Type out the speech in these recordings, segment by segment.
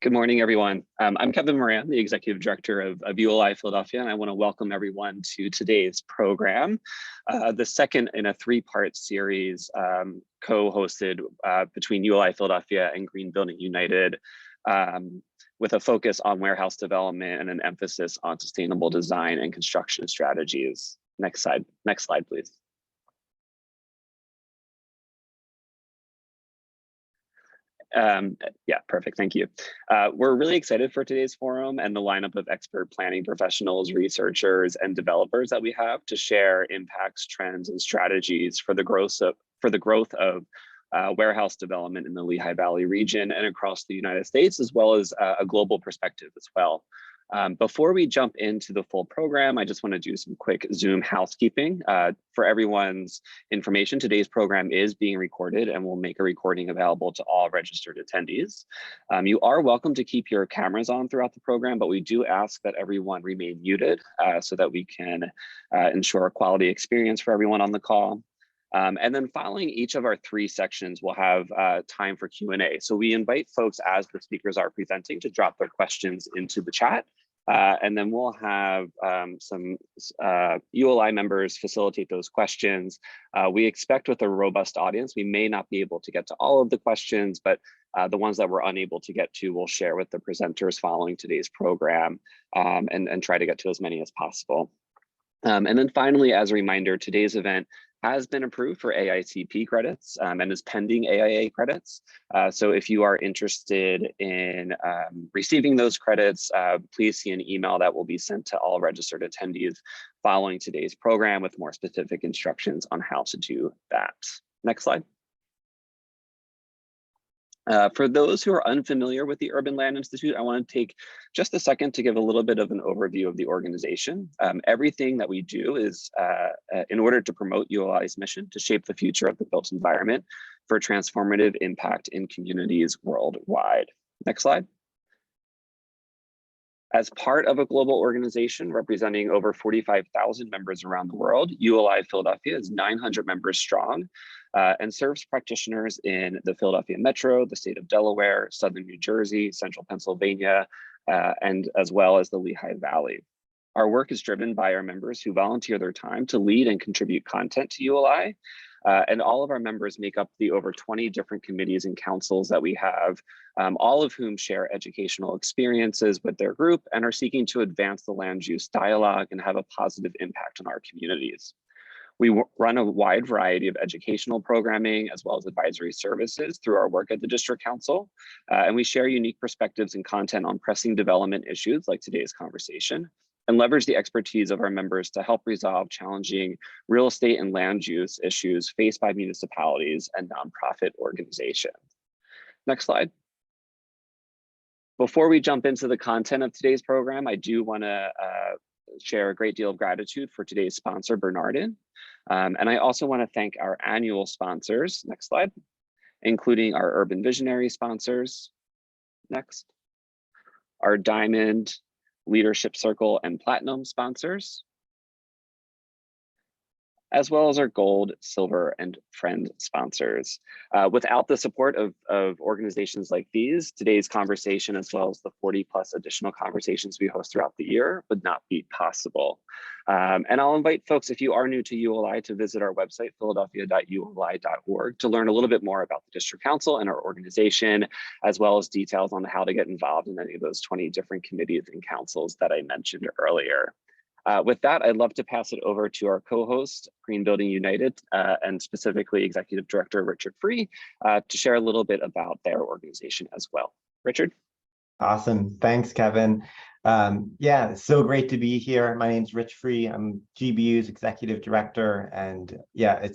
Good morning, everyone. I'm Kevin Moran, the Executive Director of ULI Philadelphia, and I want to welcome everyone to today's program, the second in a three-part series co-hosted between ULI Philadelphia and Green Building United, with a focus on warehouse development and an emphasis on sustainable design and construction strategies. Next slide, please. Yeah, perfect. Thank you. We're really excited for today's forum and the lineup of expert planning professionals, researchers, and developers that we have to share impacts, trends, and strategies for the growth of warehouse development in the Lehigh Valley region and across the United States, as well as a global perspective as well. Before we jump into the full program, I just want to do some quick Zoom housekeeping. For everyone's information, today's program is being recorded and we'll make a recording available to all registered attendees. You are welcome to keep your cameras on throughout the program, but we do ask that everyone remain muted so that we can ensure a quality experience for everyone on the call. And then following each of our three sections, we'll have time for Q&A. So we invite folks as the speakers are presenting to drop their questions into the chat. And then we'll have some ULI members facilitate those questions. We expect with a robust audience, we may not be able to get to all of the questions, but the ones that we're unable to get to, we'll share with the presenters following today's program and try to get to as many as possible. And then finally, as a reminder, today's event has been approved for AICP credits and is pending AIA credits. So if you are interested in receiving those credits, please see an email that will be sent to all registered attendees following today's program with more specific instructions on how to do that. Next slide. For those who are unfamiliar with the Urban Land Institute, I want to take just a second to give a little bit of an overview of the organization. Everything that we do is in order to promote ULI's mission to shape the future of the built environment for transformative impact in communities worldwide. Next slide. As part of a global organization representing over 45,000 members around the world, ULI Philadelphia is 900 members strong and serves practitioners in the Philadelphia Metro, the state of Delaware, Southern New Jersey, Central Pennsylvania, and as well as the Lehigh Valley. Our work is driven by our members who volunteer their time to lead and contribute content to ULI. And all of our members make up the over 20 different committees and councils that we have, all of whom share educational experiences with their group and are seeking to advance the land use dialogue and have a positive impact on our communities. We run a wide variety of educational programming as well as advisory services through our work at the District Council. And we share unique perspectives and content on pressing development issues like today's conversation, and leverage the expertise of our members to help resolve challenging real estate and land use issues faced by municipalities and nonprofit organizations. Next slide. Before we jump into the content of today's program, I do want to share a great deal of gratitude for today's sponsor, Bernardin. And I also want to thank our annual sponsors, next slide, including our Urban Visionary sponsors, next, our Diamond, Leadership Circle, and Platinum sponsors, as well as our Gold, Silver, and Friend sponsors. Without the support of organizations like these, today's conversation, as well as the 40+ additional conversations we host throughout the year, would not be possible. And I'll invite folks, if you are new to ULI, to visit our website, philadelphia.uli.org, to learn a little bit more about the District Council and our organization, as well as details on how to get involved in any of those 20 different committees and councils that I mentioned earlier. With that, I'd love to pass it over to our co-host, Green Building United, and specifically Executive Director Richard Free, to share a little bit about their organization as well. Richard? Awesome. Thanks, Kevin. Yeah, it's so great to be here. My name's Rich Free. I'm GBU's Executive Director. And yeah,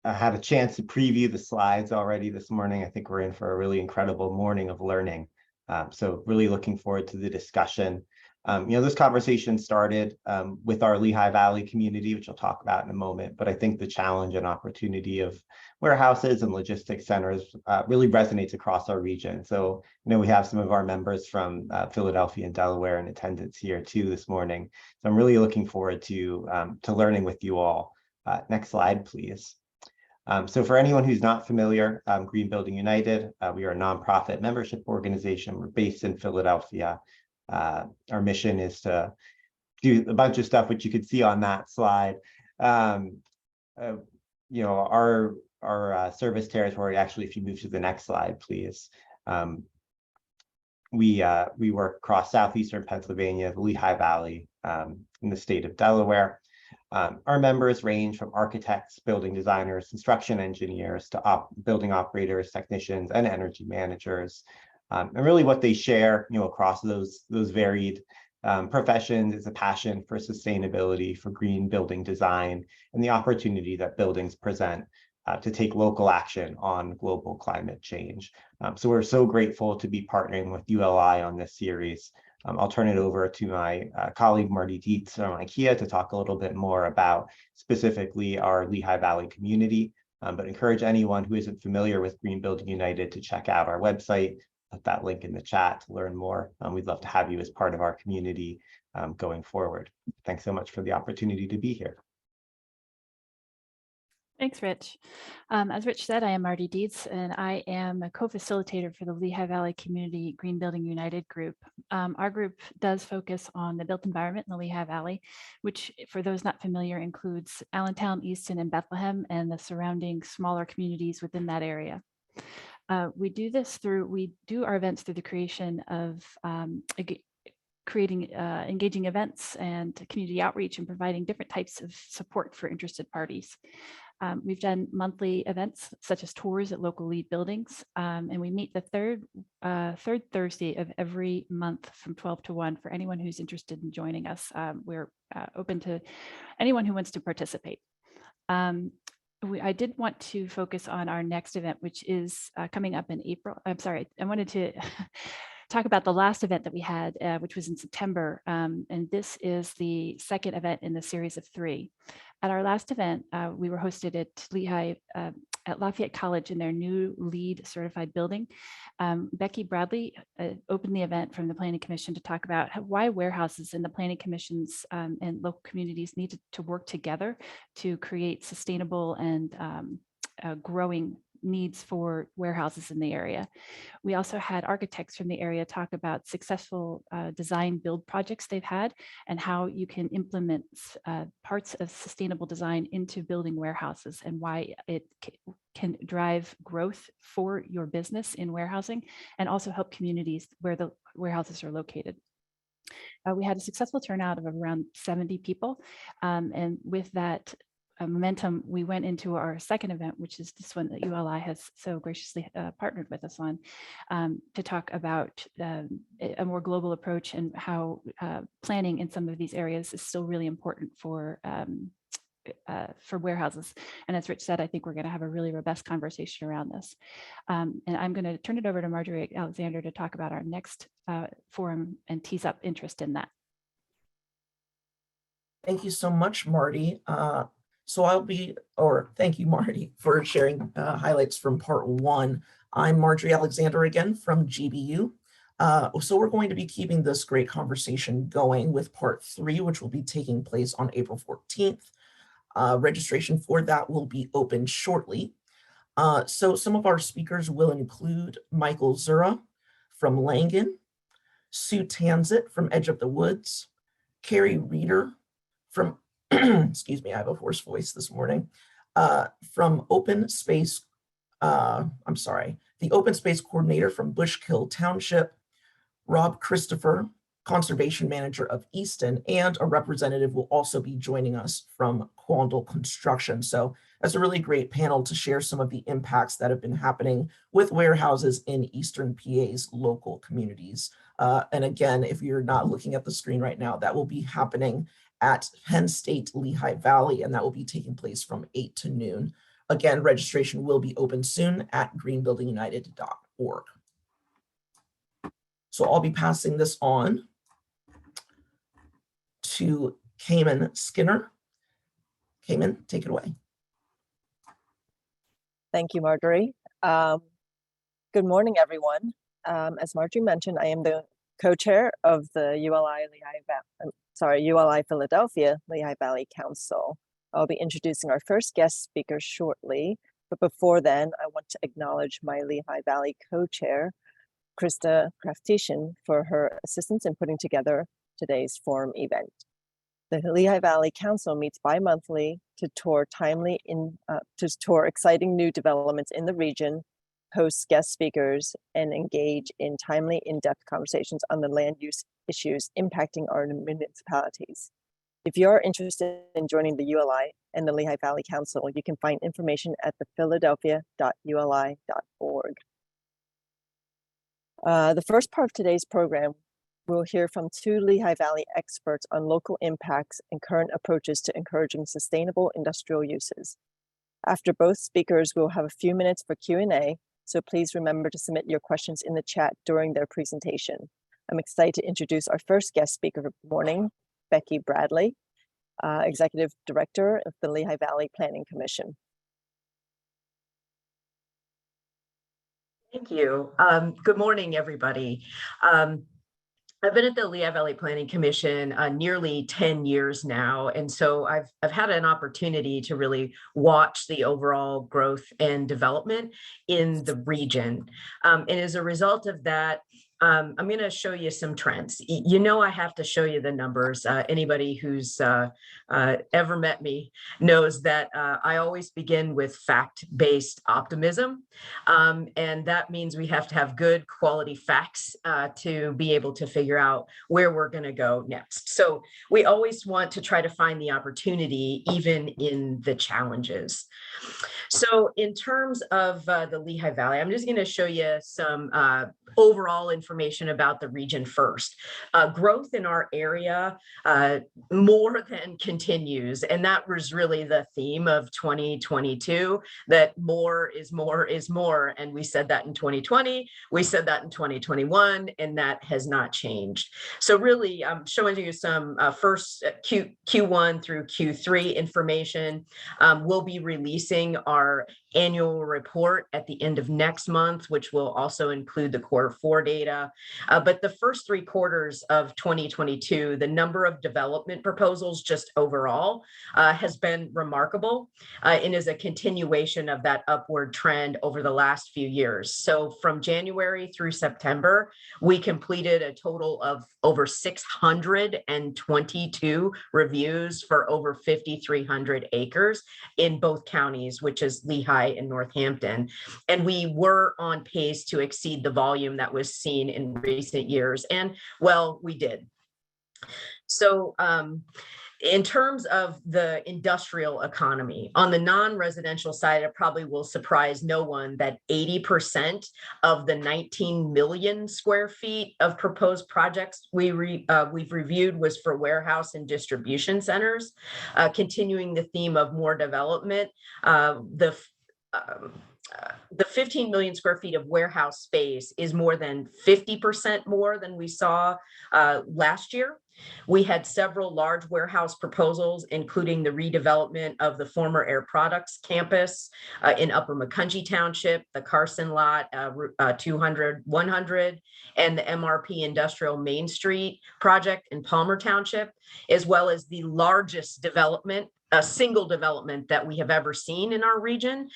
I had a chance to preview the slides already this morning. I think we're in for a really incredible morning of learning. So really looking forward to the discussion. This conversation started with our Lehigh Valley community, which I'll talk about in a moment, but I think the challenge and opportunity of warehouses and logistics centers really resonates across our region. So, we have some of our members from Philadelphia and Delaware in attendance here too this morning. So I'm really looking forward to learning with you all. Next slide, please. So for anyone who's not familiar, Green Building United, we are a nonprofit membership organization. We're based in Philadelphia. Our mission is to do a bunch of stuff, which you could see on that slide. You know, our service territory, actually, if you move to the next slide, please. We work across southeastern Pennsylvania, the Lehigh Valley, in the state of Delaware. Our members range from architects, building designers, construction engineers to building operators, technicians, and energy managers. And really what they share, you know, across those varied professions is a passion for sustainability, for green building design, and the opportunity that buildings present to take local action on global climate change. So we're so grateful to be partnering with ULI on this series. I'll turn it over to my colleague Marty Dietz from IKEA to talk a little bit more about specifically our Lehigh Valley community, but encourage anyone who isn't familiar with Green Building United to check out our website. Put that link in the chat to learn more. We'd love to have you as part of our community going forward. Thanks so much for the opportunity to be here. Thanks, Rich. As Rich said, I am Marty Dietz, and I am a co-facilitator for the Lehigh Valley Community Green Building United group. Our group does focus on the built environment in the Lehigh Valley, which, for those not familiar, includes Allentown, Easton, and Bethlehem, and the surrounding smaller communities within that area. We do our events through the creation of engaging events and community outreach and providing different types of support for interested parties. We've done monthly events such as tours at local LEED buildings, and we meet the third Thursday of every month from 12 to 1 for anyone who's interested in joining us. We're open to anyone who wants to participate. I did want to focus on our next event, which is coming up in April. I'm sorry, I wanted to talk about the last event that we had, which was in September. And this is the second event in the series of 3. At our last event, we were hosted at Lehigh, at Lafayette College in their new LEED certified building. Becky Bradley opened the event from the Planning Commission to talk about why warehouses and the Planning Commissions and local communities need to work together to create sustainable and growing needs for warehouses in the area. We also had architects from the area talk about successful design build projects they've had and how you can implement parts of sustainable design into building warehouses and why it can drive growth for your business in warehousing and also help communities where the warehouses are located. We had a successful turnout of around 70 people, and with that momentum, we went into our second event, which is this one that ULI has so graciously partnered with us on, to talk about a more global approach and how planning in some of these areas is still really important for warehouses. And as Rich said, I think we're going to have a really robust conversation around this. And I'm going to turn it over to Marjorie Alexander to talk about our next forum and tease up interest in that. Thank you so much, Marty. Thank you, Marty, for sharing highlights from part 1. I'm Marjorie Alexander again from GBU. So we're going to be keeping this great conversation going with part 3, which will be taking place on April 14th. Registration for that will be open shortly. So some of our speakers will include Michael Zura from Langen, Sue Tanzit from Edge of the Woods, Carrie Reeder from excuse me, I have a hoarse voice this morning, from Open Space, the Open Space Coordinator from Bushkill Township, Rob Christopher, Conservation Manager of Easton, and a representative will also be joining us from Quandle Construction. So that's a really great panel to share some of the impacts that have been happening with warehouses in Eastern PA's local communities. And again, if you're not looking at the screen right now, that will be happening at Penn State Lehigh Valley, and that will be taking place from 8 to noon. Again, registration will be open soon at greenbuildingunited.org. So I'll be passing this on to Cayman Skinner. Cayman, take it away. Thank you, Marjorie. Good morning, everyone. As Marjorie mentioned, I am the co-chair of the ULI Philadelphia Lehigh Valley Council. I'll be introducing our first guest speaker shortly. But before then, I want to acknowledge my Lehigh Valley co-chair, Krista Kraftishin, for her assistance in putting together today's forum event. The Lehigh Valley Council meets bi-monthly to tour exciting new developments in the region, host guest speakers, and engage in timely, in-depth conversations on the land use issues impacting our municipalities. If you are interested in joining the ULI and the Lehigh Valley Council, you can find information at the philadelphia.uli.org. The first part of today's program, we'll hear from two Lehigh Valley experts on local impacts and current approaches to encouraging sustainable industrial uses. After both speakers, we'll have a few minutes for Q&A, so please remember to submit your questions in the chat during their presentation. I'm excited to introduce our first guest speaker of the morning, Becky Bradley, Executive Director of the Lehigh Valley Planning Commission. Thank you. Good morning, everybody. I've been at the Lehigh Valley Planning Commission nearly 10 years now, and so I've had an opportunity to really watch the overall growth and development in the region. And as a result of that, I'm going to show you some trends. You know, I have to show you the numbers. Anybody who's ever met me knows that I always begin with fact-based optimism. And that means we have to have good quality facts to be able to figure out where we're going to go next. So we always want to try to find the opportunity, even in the challenges. So in terms of the Lehigh Valley, I'm just going to show you some overall information about the region first. Growth in our area more than continues, and that was really the theme of 2022, that more is more is more. And we said that in 2020, we said that in 2021, and that has not changed. So really, I'm showing you some first Q1 through Q3 information. We'll be releasing our annual report at the end of next month, which will also include the Q4 data. But the first 3 quarters of 2022, the number of development proposals just overall has been remarkable and is a continuation of that upward trend over the last few years. So from January through September, we completed a total of over 622 reviews for over 5,300 acres in both counties, which is Lehigh and Northampton. And we were on pace to exceed the volume that was seen in recent years. And well, we did. So in terms of the industrial economy, on the non-residential side, it probably will surprise no one that 80% of the 19 million square feet of proposed projects we've reviewed was for warehouse and distribution centers. Continuing the theme of more development, the 15 million square feet of warehouse space is more than 50% more than we saw last year. We had several large warehouse proposals, including the redevelopment of the former Air Products campus in Upper Macungie Township, the Carson Lot 200-100, and the MRP Industrial Main Street project in Palmer Township, as well as the largest development, a single development that we have ever seen in our region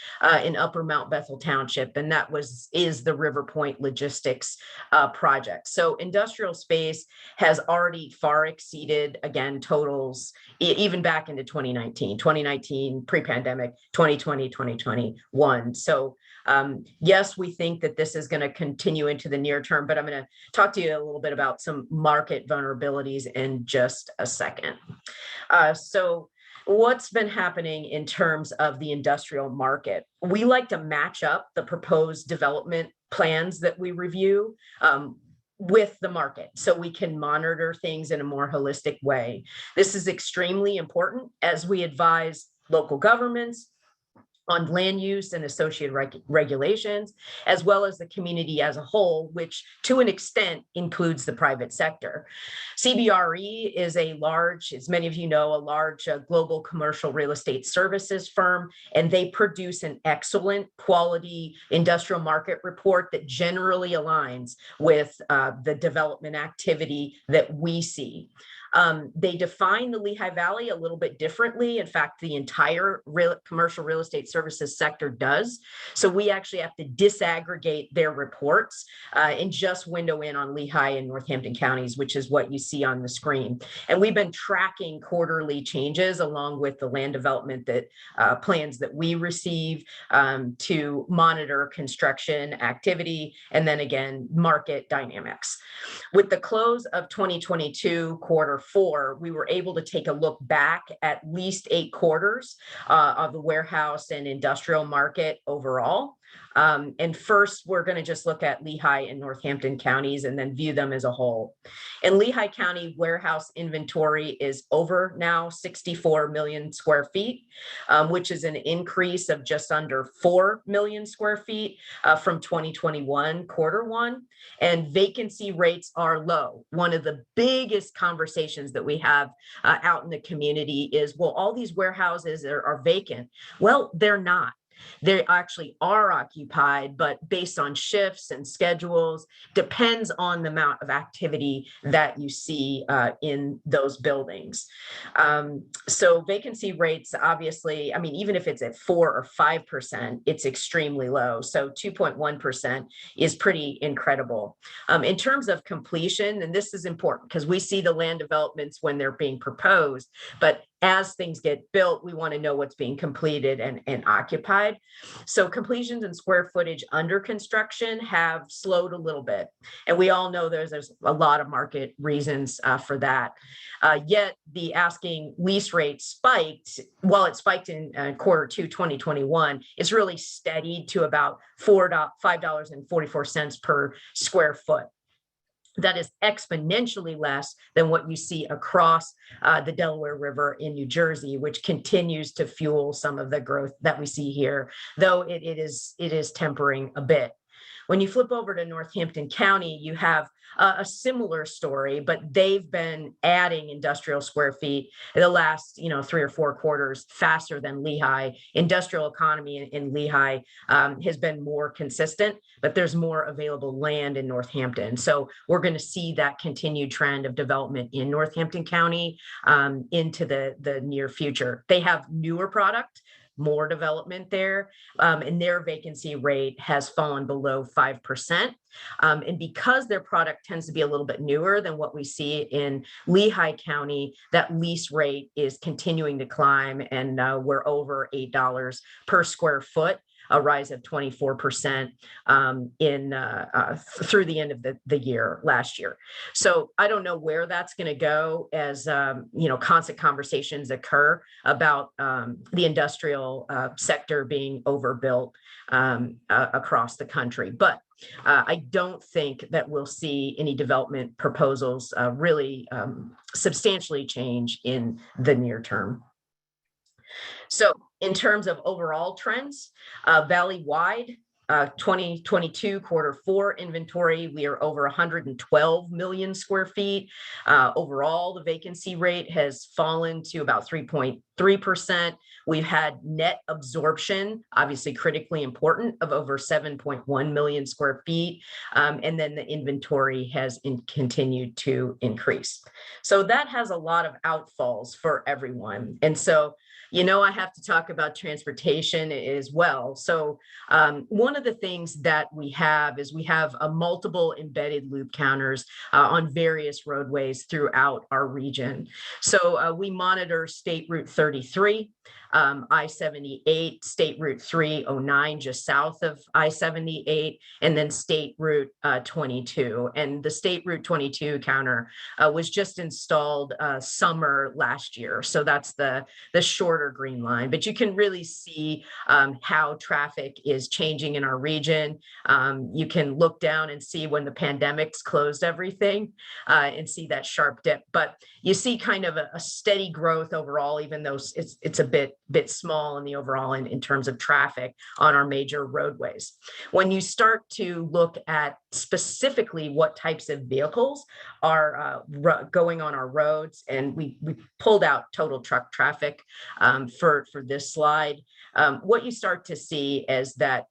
in Upper Mount Bethel Township, and that is the River Point Logistics project. So industrial space has already far exceeded, again, totals even back into 2019, pre-pandemic, 2020, 2021. So yes, we think that this is going to continue into the near term, but I'm going to talk to you a little bit about some market vulnerabilities in just a second. So what's been happening in terms of the industrial market? We like to match up the proposed development plans that we review with the market so we can monitor things in a more holistic way. This is extremely important as we advise local governments on land use and associated regulations, as well as the community as a whole, which to an extent includes the private sector. CBRE is a large, as many of you know, a large global commercial real estate services firm, and they produce an excellent quality industrial market report that generally aligns with the development activity that we see. They define the Lehigh Valley a little bit differently. In fact, the entire commercial real estate services sector does. So we actually have to disaggregate their reports and just window in on Lehigh and Northampton counties, which is what you see on the screen. And we've been tracking quarterly changes along with the land development that plans that we receive to monitor construction activity and then again, market dynamics. With the close of 2022 Q4, we were able to take a look back at least 8 quarters of the warehouse and industrial market overall. And first, we're going to just look at Lehigh and Northampton counties and then view them as a whole. In Lehigh County, warehouse inventory is over now 64 million square feet, which is an increase of just under 4 million square feet from 2021 Q1. And vacancy rates are low. One of the biggest conversations that we have out in the community is, well, all these warehouses are vacant. Well, they're not. They actually are occupied, but based on shifts and schedules, depends on the amount of activity that you see in those buildings. So vacancy rates, obviously, I mean, even if it's at 4 or 5%, it's extremely low. So 2.1% is pretty incredible. In terms of completion, and this is important because we see the land developments when they're being proposed, but as things get built, we want to know what's being completed and occupied. So completions and square footage under construction have slowed a little bit. And we all know there's a lot of market reasons for that. Yet the asking lease rate spiked. While it spiked in Q2 2021, it's really steadied to about $5.44 per square foot. That is exponentially less than what you see across the Delaware River in New Jersey, which continues to fuel some of the growth that we see here, though it is tempering a bit. When you flip over to Northampton County, you have a similar story, but they've been adding industrial square feet in the last 3 or 4 quarters faster than Lehigh. Industrial economy in Lehigh has been more consistent, but there's more available land in Northampton. So we're going to see that continued trend of development in Northampton County into the near future. They have newer product, more development there, and their vacancy rate has fallen below 5%. And because their product tends to be a little bit newer than what we see in Lehigh County, that lease rate is continuing to climb, and we're over $8 per square foot, a rise of 24% through the end of the year last year. So I don't know where that's going to go as constant conversations occur about the industrial sector being overbuilt across the country. But I don't think that we'll see any development proposals really substantially change in the near term. So in terms of overall trends, valley-wide, 2022 Q4 inventory, we are over 112 million square feet. Overall, the vacancy rate has fallen to about 3.3%. We've had net absorption, obviously critically important, of over 7.1 million square feet. And then the inventory has continued to increase. So that has a lot of outfalls for everyone. And so I have to talk about transportation as well. So one of the things that we have is we have multiple embedded loop counters on various roadways throughout our region. So we monitor State Route 33, I-78, State Route 309, just south of I-78, and then State Route 22. And the State Route 22 counter was just installed summer last year. So that's the shorter green line, but you can really see how traffic is changing in our region. You can look down and see when the pandemics closed everything and see that sharp dip, but you see kind of a steady growth overall, even though it's a bit small in the overall in terms of traffic on our major roadways. When you start to look at specifically what types of vehicles are going on our roads, and we pulled out total truck traffic for this slide, what you start to see is that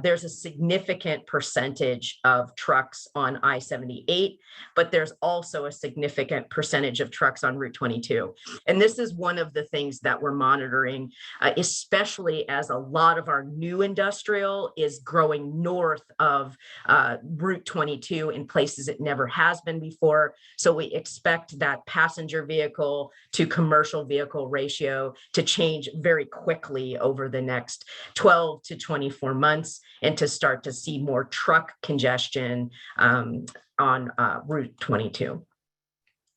There's a significant percentage of trucks on I-78, but there's also a significant percentage of trucks on Route 22. And this is one of the things that we're monitoring, especially as a lot of our new industrial is growing north of Route 22 in places it never has been before. So we expect that passenger vehicle to commercial vehicle ratio to change very quickly over the next 12 to 24 months, and to start to see more truck congestion on Route 22.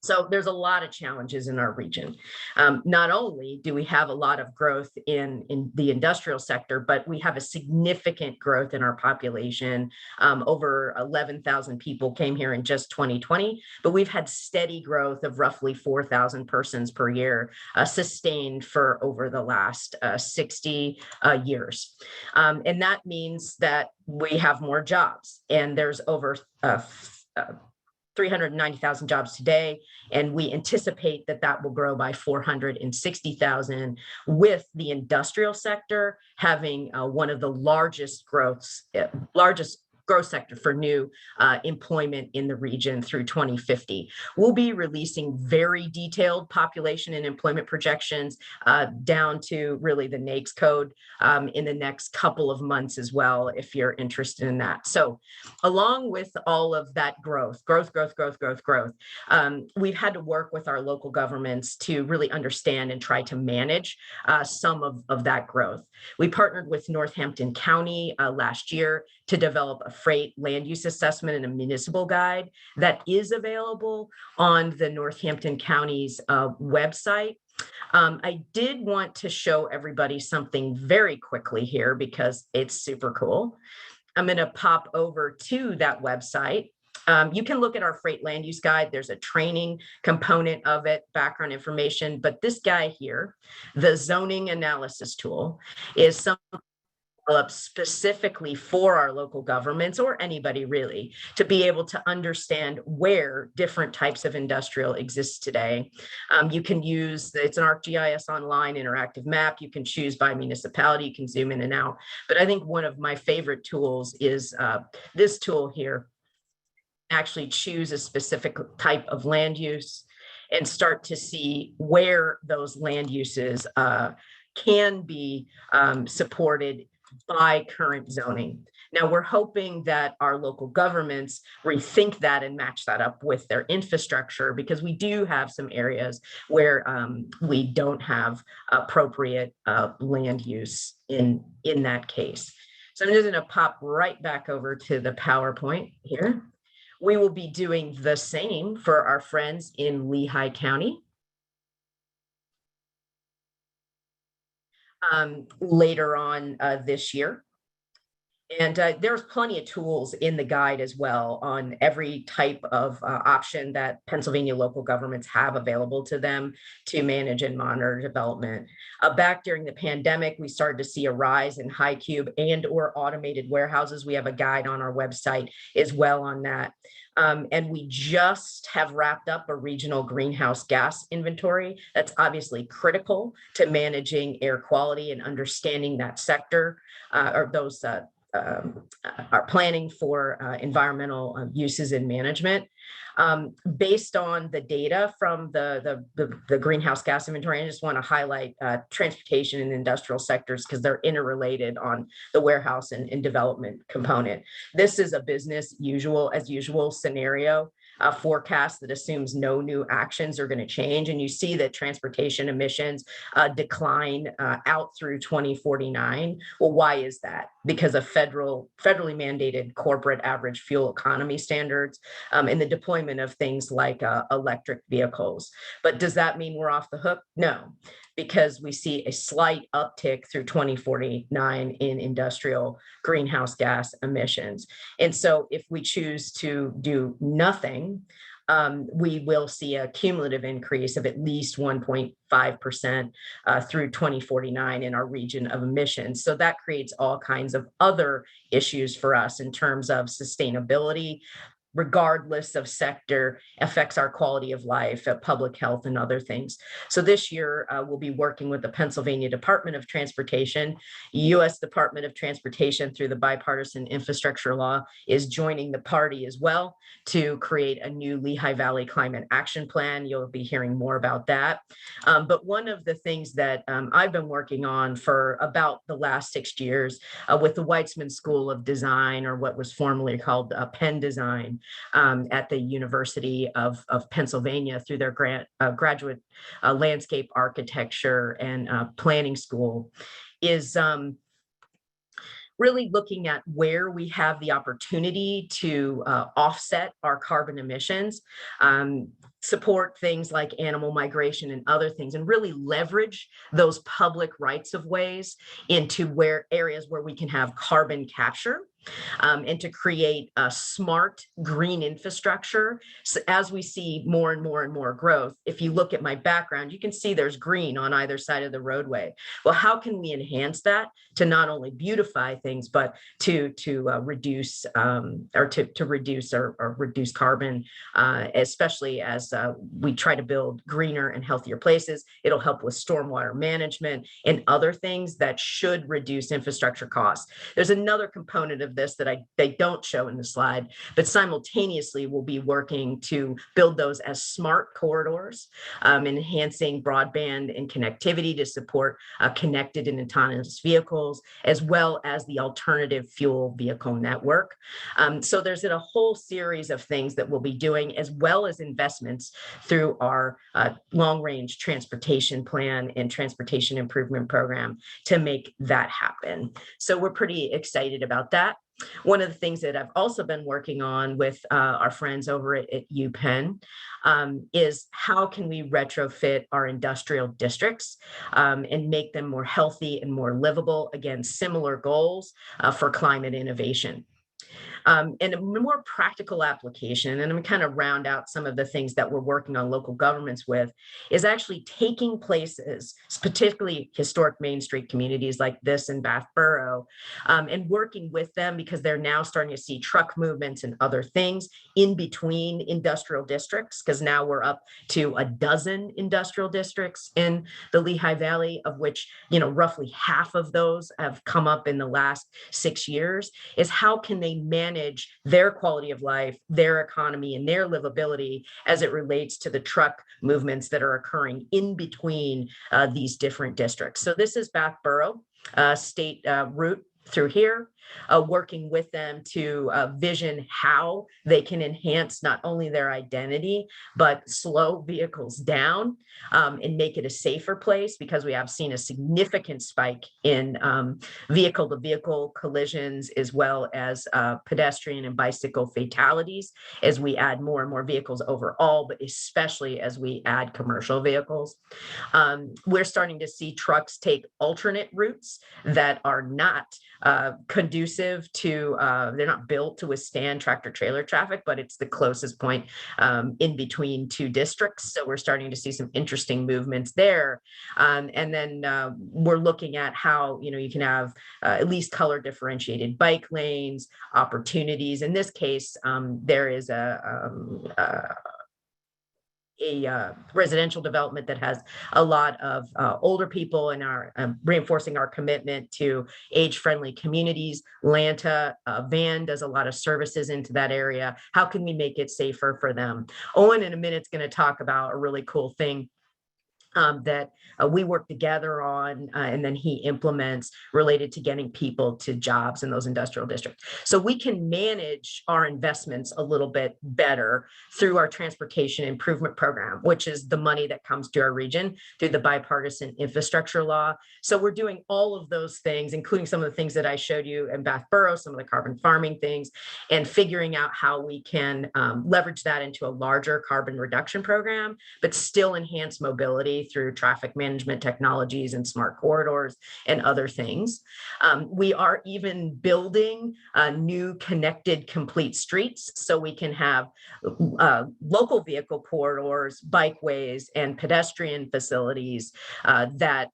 So there's a lot of challenges in our region. Not only do we have a lot of growth in the industrial sector, but we have a significant growth in our population. Over 11,000 people came here in just 2020, but we've had steady growth of roughly 4,000 persons per year, sustained for over the last 60 years. And that means that we have more jobs, and there's over 390,000 jobs today, and we anticipate that that will grow by 460,000, with the industrial sector having one of the largest growth sector for new employment in the region through 2050. We'll be releasing very detailed population and employment projections down to really the NAICS code in the next couple of months as well, if you're interested in that. So along with all of that growth, we've had to work with our local governments to really understand and try to manage some of that growth. We partnered with Northampton County last year to develop a freight land use assessment and a municipal guide that is available on the Northampton County's website. I did want to show everybody something very quickly here because it's super cool. I'm going to pop over to that website. You can look at our freight land use guide. There's a training component of it, background information, but this guy here, the zoning analysis tool, is something developed specifically for our local governments, or anybody really, to be able to understand where different types of industrial exist today. You can use, it's an ArcGIS online interactive map. You can choose by municipality, you can zoom in and out. But I think one of my favorite tools is this tool here. Actually choose a specific type of land use and start to see where those land uses can be supported by current zoning. Now, we're hoping that our local governments rethink that and match that up with their infrastructure, because we do have some areas where we don't have appropriate land use in that case. So I'm just going to pop right back over to the PowerPoint here. We will be doing the same for our friends in Lehigh County later on this year. And there's plenty of tools in the guide as well on every type of option that Pennsylvania local governments have available to them to manage and monitor development. Back during the pandemic, we started to see a rise in high cube and or automated warehouses. We have a guide on our website as well on that. And we just have wrapped up a regional greenhouse gas inventory. That's obviously critical to managing air quality and understanding that sector or those are planning for environmental uses and management. Based on the data from the greenhouse gas inventory, I just want to highlight transportation and industrial sectors because they're interrelated on the warehouse and development component. This is a business as usual scenario. Forecast that assumes no new actions are going to change. And you see that transportation emissions decline out through 2049. Well, why is that? Because of federally mandated corporate average fuel economy standards and the deployment of things like electric vehicles. But does that mean we're off the hook? No, because we see a slight uptick through 2049 in industrial greenhouse gas emissions. And so if we choose to do nothing, we will see a cumulative increase of at least 1.5% through 2049 in our region of emissions. So that creates all kinds of other issues for us in terms of sustainability, regardless of sector, affects our quality of life, public health, and other things. So this year, we'll be working with the Pennsylvania Department of Transportation. U.S. Department of Transportation, through the bipartisan infrastructure law, is joining the party as well to create a new Lehigh Valley Climate Action Plan. You'll be hearing more about that. But one of the things that I've been working on for about the last 6 years with the Weitzman School of Design, or what was formerly called Penn Design, at the University of Pennsylvania, through their graduate landscape architecture and planning school, is really looking at where we have the opportunity to offset our carbon emissions, support things like animal migration and other things, and really leverage those public rights of ways into areas where we can have carbon capture. And to create a smart green infrastructure. So as we see more and more and more growth, if you look at my background, you can see there's green on either side of the roadway. Well, how can we enhance that to not only beautify things, but to reduce or reduce carbon, especially as we try to build greener and healthier places. It'll help with stormwater management and other things that should reduce infrastructure costs. There's another component of this that they don't show in the slide, but simultaneously we'll be working to build those as smart corridors, enhancing broadband and connectivity to support connected and autonomous vehicles, as well as the alternative fuel vehicle network. So there's a whole series of things that we'll be doing, as well as investments through our long-range transportation plan and transportation improvement program to make that happen. So we're pretty excited about that. One of the things that I've also been working on with our friends over at UPenn is how can we retrofit our industrial districts and make them more healthy and more livable, again, similar goals for climate innovation. And a more practical application, and I'm kind of round out some of the things that we're working on local governments with, is actually taking places, particularly historic Main Street communities like this in Bath Borough, and working with them, because they're now starting to see truck movements and other things in between industrial districts, because now we're up to a dozen industrial districts in the Lehigh Valley, of which, roughly half of those have come up in the last 6 years, is how can they manage their quality of life, their economy, and their livability as it relates to the truck movements that are occurring in between these different districts. So this is Bath Borough, state route through here, working with them to vision how they can enhance not only their identity, but slow vehicles down and make it a safer place, because we have seen a significant spike in vehicle-to-vehicle collisions, as well as pedestrian and bicycle fatalities, as we add more and more vehicles overall, but especially as we add commercial vehicles. We're starting to see trucks take alternate routes that are not conducive to, they're not built to withstand tractor trailer traffic, but it's the closest point in between two districts. So we're starting to see some interesting movements there. And then we're looking at how, you can have at least color differentiated bike lanes, opportunities. In this case, there is a residential development that has a lot of older people, and are reinforcing our commitment to age-friendly communities. Lanta Van does a lot of services into that area. How can we make it safer for them? Owen in a minute is going to talk about a really cool thing that we work together on, and then he implements, related to getting people to jobs in those industrial districts. So we can manage our investments a little bit better through our transportation improvement program, which is the money that comes to our region through the bipartisan infrastructure law. So we're doing all of those things, including some of the things that I showed you in Bath Borough, some of the carbon farming things, and figuring out how we can leverage that into a larger carbon reduction program, but still enhance mobility through traffic management technologies and smart corridors and other things. We are even building new connected complete streets so we can have local vehicle corridors, bikeways, and pedestrian facilities that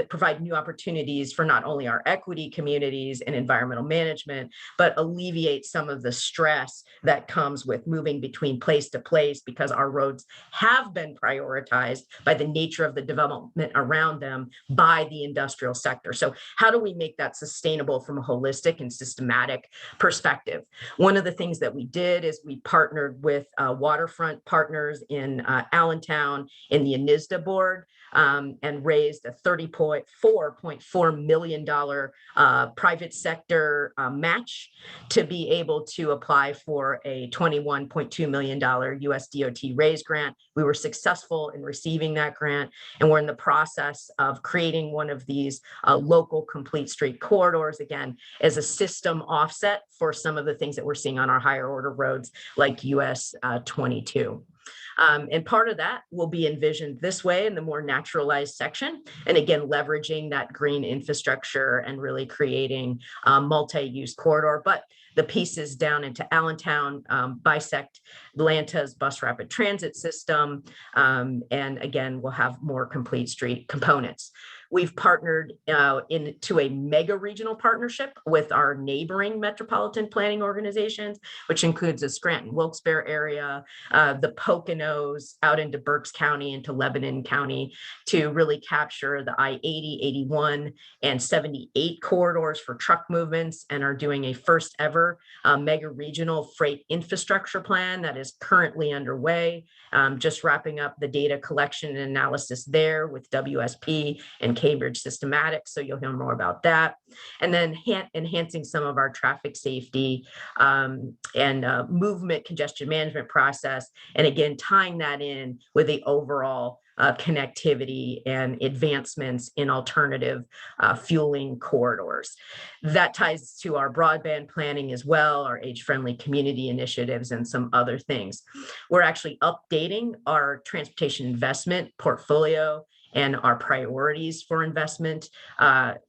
provide new opportunities for not only our equity communities and environmental management, but alleviate some of the stress that comes with moving between place to place, because our roads have been prioritized by the nature of the development around them by the industrial sector. So how do we make that sustainable from a holistic and systematic perspective? One of the things that we did is we partnered with waterfront partners in Allentown in the ANISDA board, and raised a $34.4 million private sector match to be able to apply for a $21.2 million US DOT RAISE grant. We were successful in receiving that grant, and we're in the process of creating one of these local complete street corridors, again, as a system offset for some of the things that we're seeing on our higher order roads like US 22. And part of that will be envisioned this way in the more naturalized section. And again, leveraging that green infrastructure and really creating a multi-use corridor. But the pieces down into Allentown bisect Atlanta's bus rapid transit system. And again, we'll have more complete street components. We've partnered into a mega regional partnership with our neighboring metropolitan planning organizations, which includes the Scranton-Wilkes-Barre area, the Poconos out into Berks County, into Lebanon County, to really capture the I-80, 81, and 78 corridors for truck movements, and are doing a first ever mega regional freight infrastructure plan that is currently underway. Just wrapping up the data collection and analysis there with WSP and Cambridge Systematics, so you'll hear more about that. And then enhancing some of our traffic safety and movement congestion management process, and again, tying that in with the overall connectivity and advancements in alternative fueling corridors. That ties to our broadband planning as well, our age-friendly community initiatives, and some other things. We're actually updating our transportation investment portfolio and our priorities for investment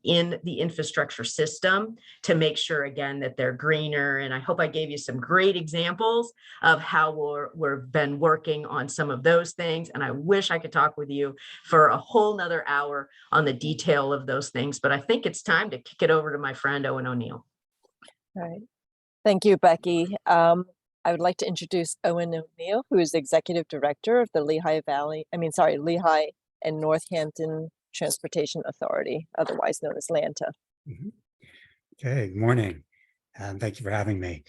in the infrastructure system to make sure, again, that they're greener. And I hope I gave you some great examples of how we've been working on some of those things. And I wish I could talk with you for a whole nother hour on the detail of those things, but I think it's time to kick it over to my friend, Owen O'Neill. All right. Thank you, Becky. I would like to introduce Owen O'Neill, who is the Executive Director of the Lehigh and Northampton Transportation Authority, otherwise known as LANTA. Okay, good morning. Thank you for having me.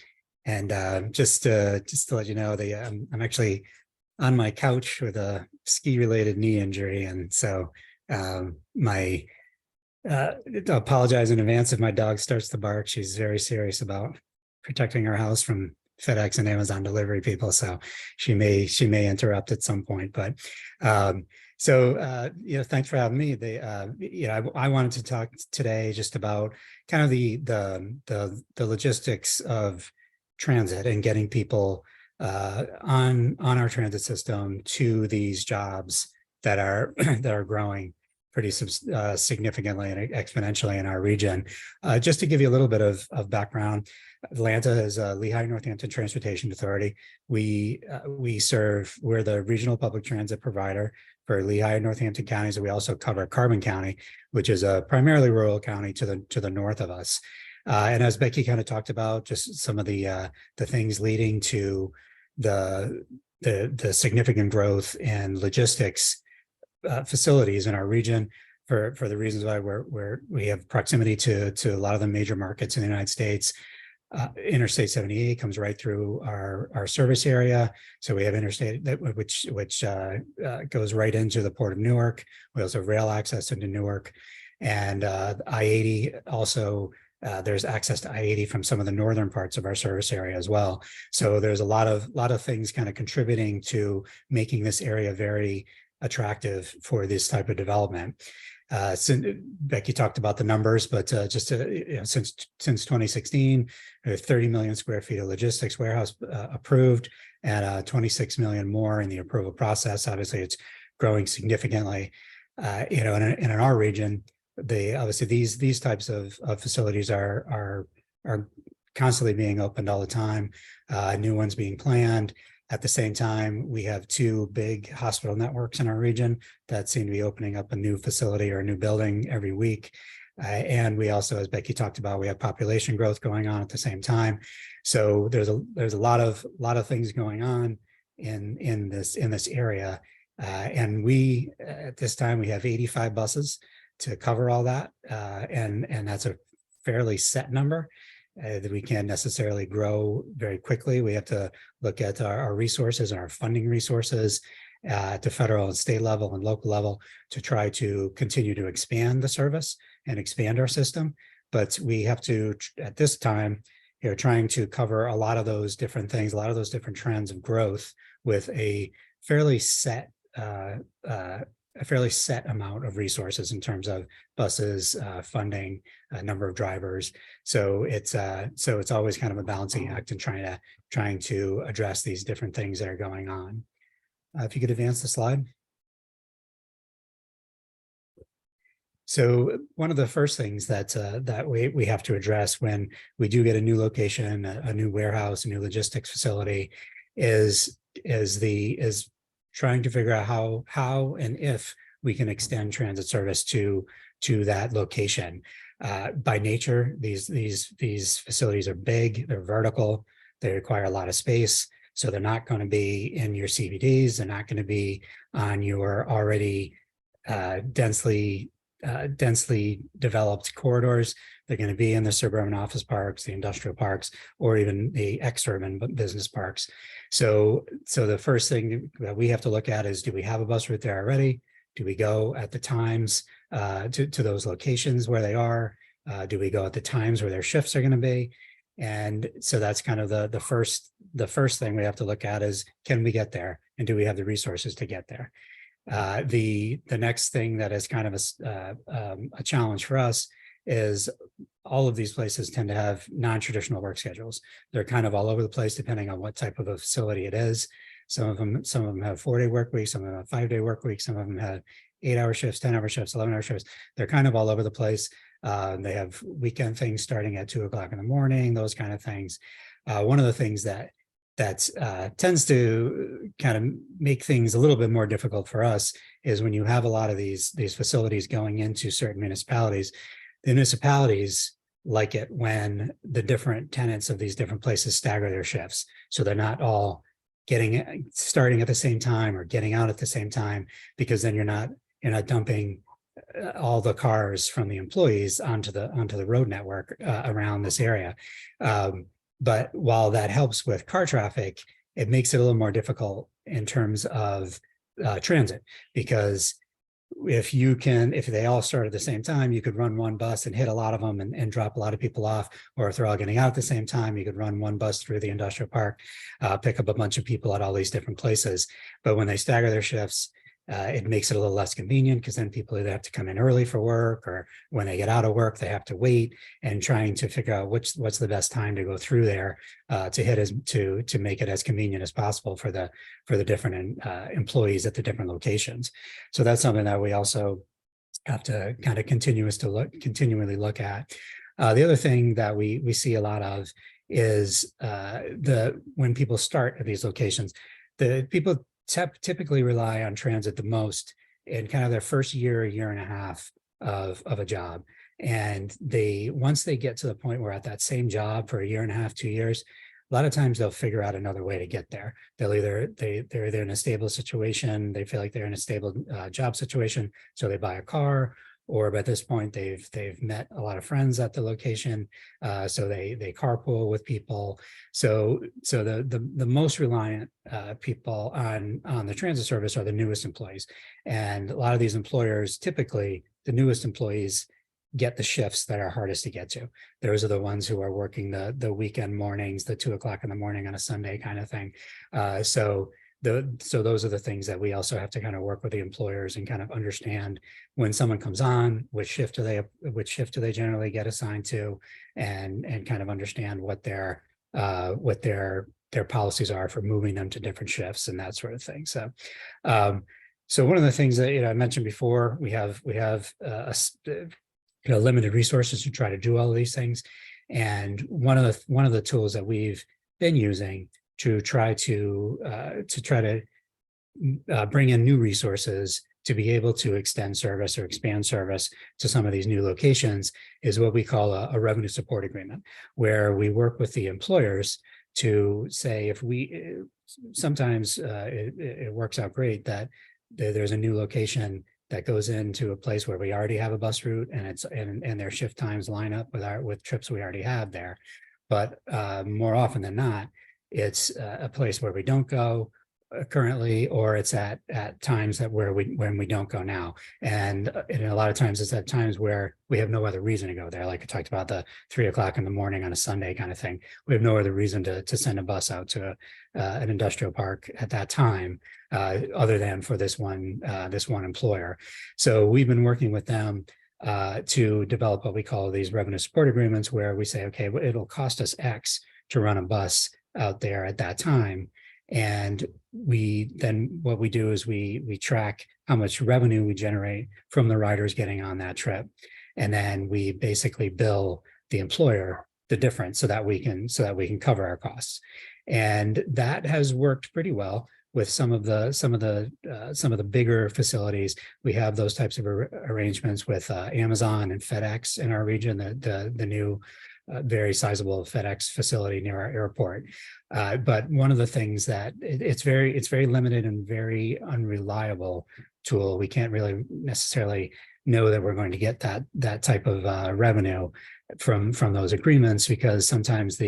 And just to let you know, I'm actually on my couch with a ski-related knee injury, and so I apologize in advance if my dog starts to bark. She's very serious about protecting our house from FedEx and Amazon delivery people, so she may interrupt at some point. But thanks for having me. I wanted to talk today just about kind of the logistics of transit and getting people on our transit system to these jobs that are growing pretty significantly and exponentially in our region. Just to give you a little bit of background, Atlanta is a Lehigh Northampton Transportation Authority. We're the regional public transit provider for Lehigh and Northampton counties, and we also cover Carbon County, which is a primarily rural county to the north of us. And as Becky kind of talked about, just some of the things leading to the significant growth in logistics facilities in our region, for the reasons why we have proximity to a lot of the major markets in the United States. Interstate 78 comes right through our service area, so we have interstate which goes right into the Port of Newark. We also have rail access into Newark, and I-80 also. There's access to I-80 from some of the northern parts of our service area as well. So there's a lot of things kind of contributing to making this area very attractive for this type of development. Becky talked about the numbers, but since 2016, we have 30 million square feet of logistics warehouse approved, and 26 million more in the approval process. Obviously, it's growing significantly. In our region, obviously these types of facilities are constantly being opened all the time, new ones being planned. At the same time, we have two big hospital networks in our region that seem to be opening up a new facility or a new building every week. And we also, as Becky talked about, we have population growth going on at the same time. So there's a lot of things going on in this area. And we at this time we have 85 buses to cover all that, and that's a fairly set number. That we can't necessarily grow very quickly. We have to look at our resources and our funding resources at the federal and state level and local level to try to continue to expand the service and expand our system. But we have to, at this time, trying to cover a lot of those different things, a lot of those different trends of growth with a fairly set amount of resources in terms of buses, funding, number of drivers. So it's always kind of a balancing act and trying to address these different things that are going on. If you could advance the slide. So one of the first things that we have to address when we do get a new location, a new warehouse, a new logistics facility, is trying to figure out how and if we can extend transit service to that location. By nature, these facilities are big, they're vertical, they require a lot of space. So they're not going to be in your CBDs, they're not going to be on your already densely developed corridors. They're going to be in the suburban office parks, the industrial parks, or even the ex-urban business parks. So the first thing that we have to look at is, do we have a bus route there already? Do we go at the times to those locations where they are? Do we go at the times where their shifts are going to be? And so that's kind of the first thing we have to look at is, can we get there? And do we have the resources to get there? The next thing that is kind of a challenge for us is all of these places tend to have non-traditional work schedules. They're kind of all over the place depending on what type of a facility it is. Some of them have 4-day work weeks, some of them have 5-day work weeks, some of them have 8-hour shifts, 10-hour shifts, 11-hour shifts. They're kind of all over the place. They have weekend things starting at 2 o'clock in the morning, those kind of things. One of the things that tends to kind of make things a little bit more difficult for us is when you have a lot of these facilities going into certain municipalities. The municipalities like it when the different tenants of these different places stagger their shifts, so they're not all starting at the same time or getting out at the same time, because then you're not dumping all the cars from the employees onto the road network around this area. But while that helps with car traffic, it makes it a little more difficult in terms of transit, because if they all start at the same time, you could run one bus and hit a lot of them and drop a lot of people off. Or if they're all getting out at the same time, you could run one bus through the industrial park, pick up a bunch of people at all these different places. But when they stagger their shifts, it makes it a little less convenient, because then people either have to come in early for work, or when they get out of work, they have to wait, and trying to figure out what's the best time to go through there to make it as convenient as possible for the different employees at the different locations. So that's something that we also have to kind of continually look at. The other thing that we see a lot of is when people start at these locations, the people typically rely on transit the most in kind of their first year and a half of a job. And once they get to the point where at that same job for a year and a half, 2 years, a lot of times they'll figure out another way to get there. They're either in a stable situation, they feel like they're in a stable job situation, so they buy a car, or by this point they've met a lot of friends at the location, so they carpool with people. So the most reliant people on the transit service are the newest employees, and a lot of these employers, typically the newest employees get the shifts that are hardest to get to. Those are the ones who are working the weekend mornings, the 2 o'clock in the morning on a Sunday kind of thing. So those are the things that we also have to kind of work with the employers and kind of understand when someone comes on, which shift do they generally get assigned to, and kind of understand what their policies are for moving them to different shifts and that sort of thing. So one of the things that I mentioned before, we have limited resources to try to do all of these things, and one of the tools that we've been using to try to bring in new resources to be able to extend service or expand service to some of these new locations is what we call a revenue support agreement, where we work with the employers to say, if we sometimes it works out great that there's a new location that goes into a place where we already have a bus route, and it's and their shift times line up with trips we already have there. But more often than not, it's a place where we don't go currently, or it's at times that when we don't go now, and a lot of times it's at times where we have no other reason to go there. Like I talked about, the 3 o'clock in the morning on a Sunday kind of thing. We have no other reason to send a bus out to an industrial park at that time, other than for this one employer. So we've been working with them to develop what we call these revenue support agreements, where we say, okay, it'll cost us X to run a bus out there at that time. And what we do is we track how much revenue we generate from the riders getting on that trip. And then we basically bill the employer the difference so that we can cover our costs. And that has worked pretty well with some of the bigger facilities. We have those types of arrangements with Amazon and FedEx in our region, the new very sizable FedEx facility near our airport. But one of the things that it's very limited and very unreliable tool. We can't really necessarily know that we're going to get that type of revenue from those agreements, because sometimes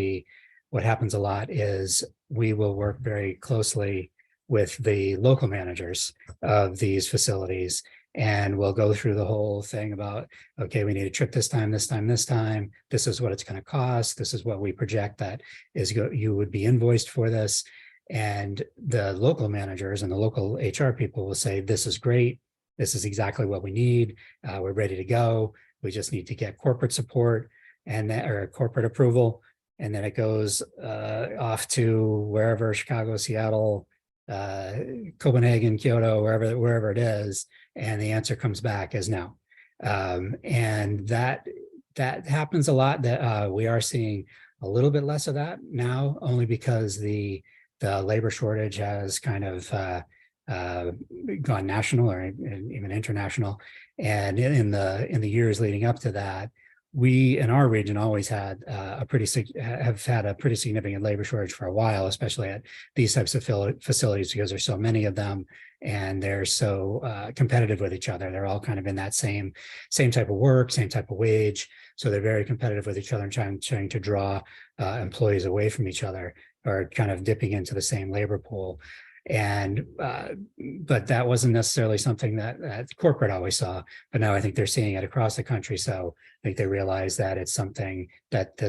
what happens a lot is we will work very closely with the local managers of these facilities, and we'll go through the whole thing about, okay, we need a trip this time, this is what it's going to cost, this is what we project that you would be invoiced for this. And the local managers and the local HR people will say, this is great, this is exactly what we need, we're ready to go, we just need to get corporate support or corporate approval, and then it goes off to wherever, Chicago, Seattle, Copenhagen, Kyoto, wherever it is, and the answer comes back as no. And that happens a lot. That we are seeing a little bit less of that now, only because the labor shortage has kind of gone national or even international. And in the years leading up to that, we in our region always had have had a pretty significant labor shortage for a while, especially at these types of facilities, because there's so many of them and they're so competitive with each other. They're all kind of in that same type of work, same type of wage. So they're very competitive with each other and trying to draw employees away from each other, or kind of dipping into the same labor pool. And but that wasn't necessarily something that corporate always saw, but now I think they're seeing it across the country. So I think they realize that this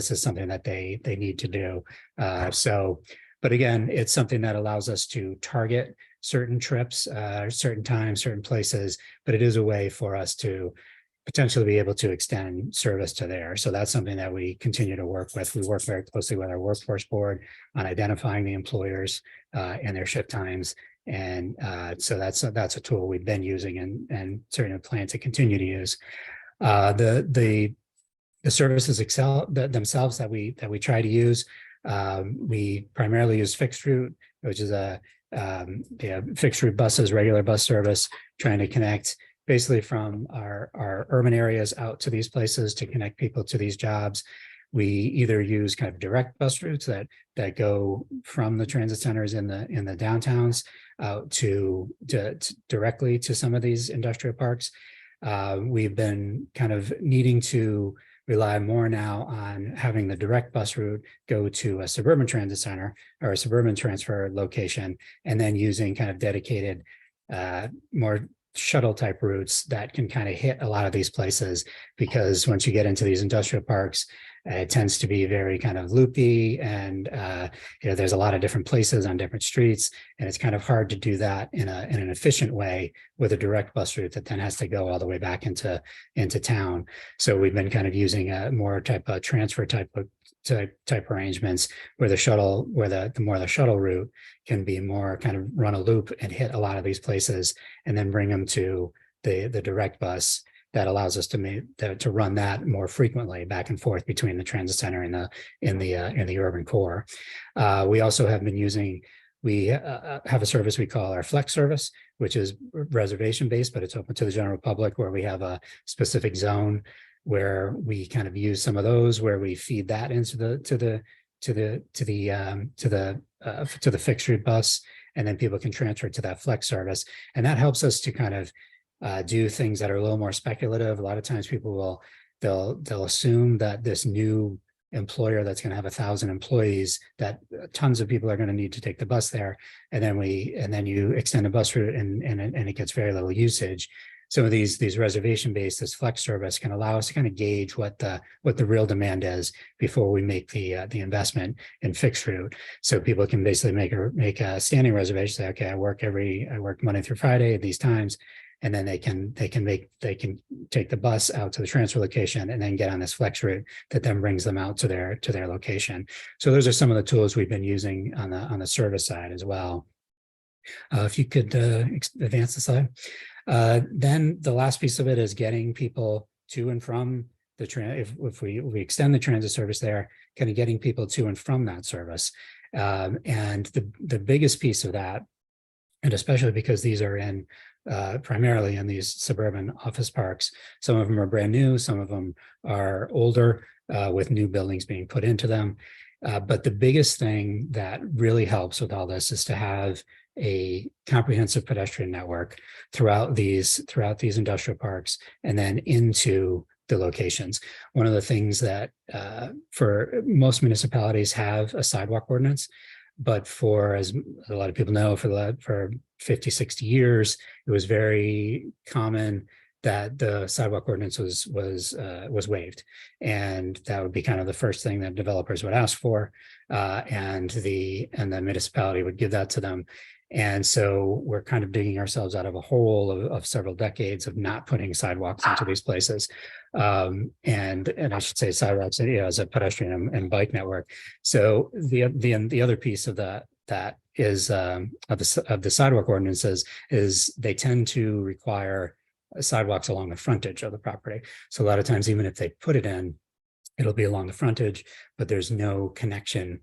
is something that they need to do. But again, it's something that allows us to target certain trips, certain times, certain places, but it is a way for us to potentially be able to extend service to there. So that's something that we continue to work with. We work very closely with our workforce board on identifying the employers and their shift times. And so that's a tool we've been using and certainly plan to continue to use. The services themselves that we try to use, we primarily use fixed route, which is a fixed route buses, regular bus service, trying to connect basically from our urban areas out to these places to connect people to these jobs. We either use kind of direct bus routes that go from the transit centers in the downtowns out to directly to some of these industrial parks. We've been kind of needing to rely more now on having the direct bus route go to a suburban transit center or a suburban transfer location, and then using kind of dedicated more shuttle type routes that can kind of hit a lot of these places, because once you get into these industrial parks, It tends to be very kind of loopy, and there's a lot of different places on different streets, and it's kind of hard to do that in an efficient way with a direct bus route that then has to go all the way back into town. So we've been kind of using a more type of transfer type arrangements where the more the shuttle route can be more kind of run a loop and hit a lot of these places, and then bring them to the direct bus that allows us to run that more frequently back and forth between the transit center and the urban core. We also have been using, we have a service we call our Flex service, which is reservation based, but it's open to the general public, where we have a specific zone where we kind of use some of those, where we feed that into the fixed route bus, and then people can transfer to that Flex service, and that helps us to kind of do things that are a little more speculative. A lot of times people they'll assume that this new employer that's going to have 1,000 employees, that tons of people are going to need to take the bus there, and then you extend a bus route and it gets very little usage. Some of these reservation based, this Flex service can allow us to kind of gauge what the real demand is before we make the investment in fixed route. So people can basically make a standing reservation, say, okay, I work Monday through Friday at these times, and then they can take the bus out to the transfer location and then get on this Flex route that then brings them out to their location. So those are some of the tools we've been using on the service side as well. If you could advance the slide. Then the last piece of it is getting people to and from the if we extend the transit service there, kind of getting people to and from that service. And the biggest piece of that, and especially because these are primarily in these suburban office parks, some of them are brand new, some of them are older, with new buildings being put into them. But the biggest thing that really helps with all this is to have a comprehensive pedestrian network throughout these industrial parks and then into the locations. One of the things that for most municipalities have a sidewalk ordinance, but for, as a lot of people know, for 50, 60 years, it was very common that the sidewalk ordinance was waived, and that would be kind of the first thing that developers would ask for, and the municipality would give that to them. And so we're kind of digging ourselves out of a hole of several decades of not putting sidewalks into these places, and I should say sidewalks, as a pedestrian and bike network. So the other piece of that is of the sidewalk ordinances is they tend to require sidewalks along the frontage of the property. So a lot of times, even if they put it in, it'll be along the frontage, but there's no connection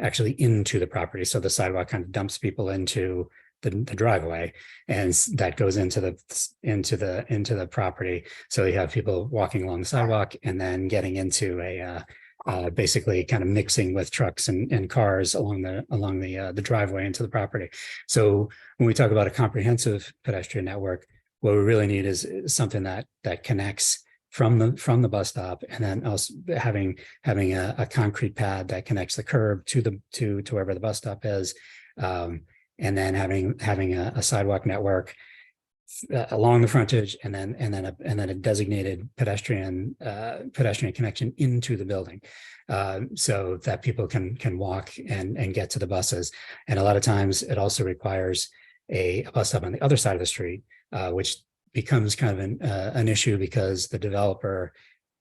actually into the property. So the sidewalk kind of dumps people into the driveway, and that goes into the property. So you have people walking along the sidewalk and then getting into basically kind of mixing with trucks and cars along the driveway into the property. So when we talk about a comprehensive pedestrian network, what we really need is something that connects from the bus stop, and then also having a concrete pad that connects the curb to wherever the bus stop is, and then having a sidewalk network along the frontage, and then a designated pedestrian connection into the building, so that people can walk and get to the buses. And a lot of times it also requires a bus stop on the other side of the street, which becomes kind of an issue because the developer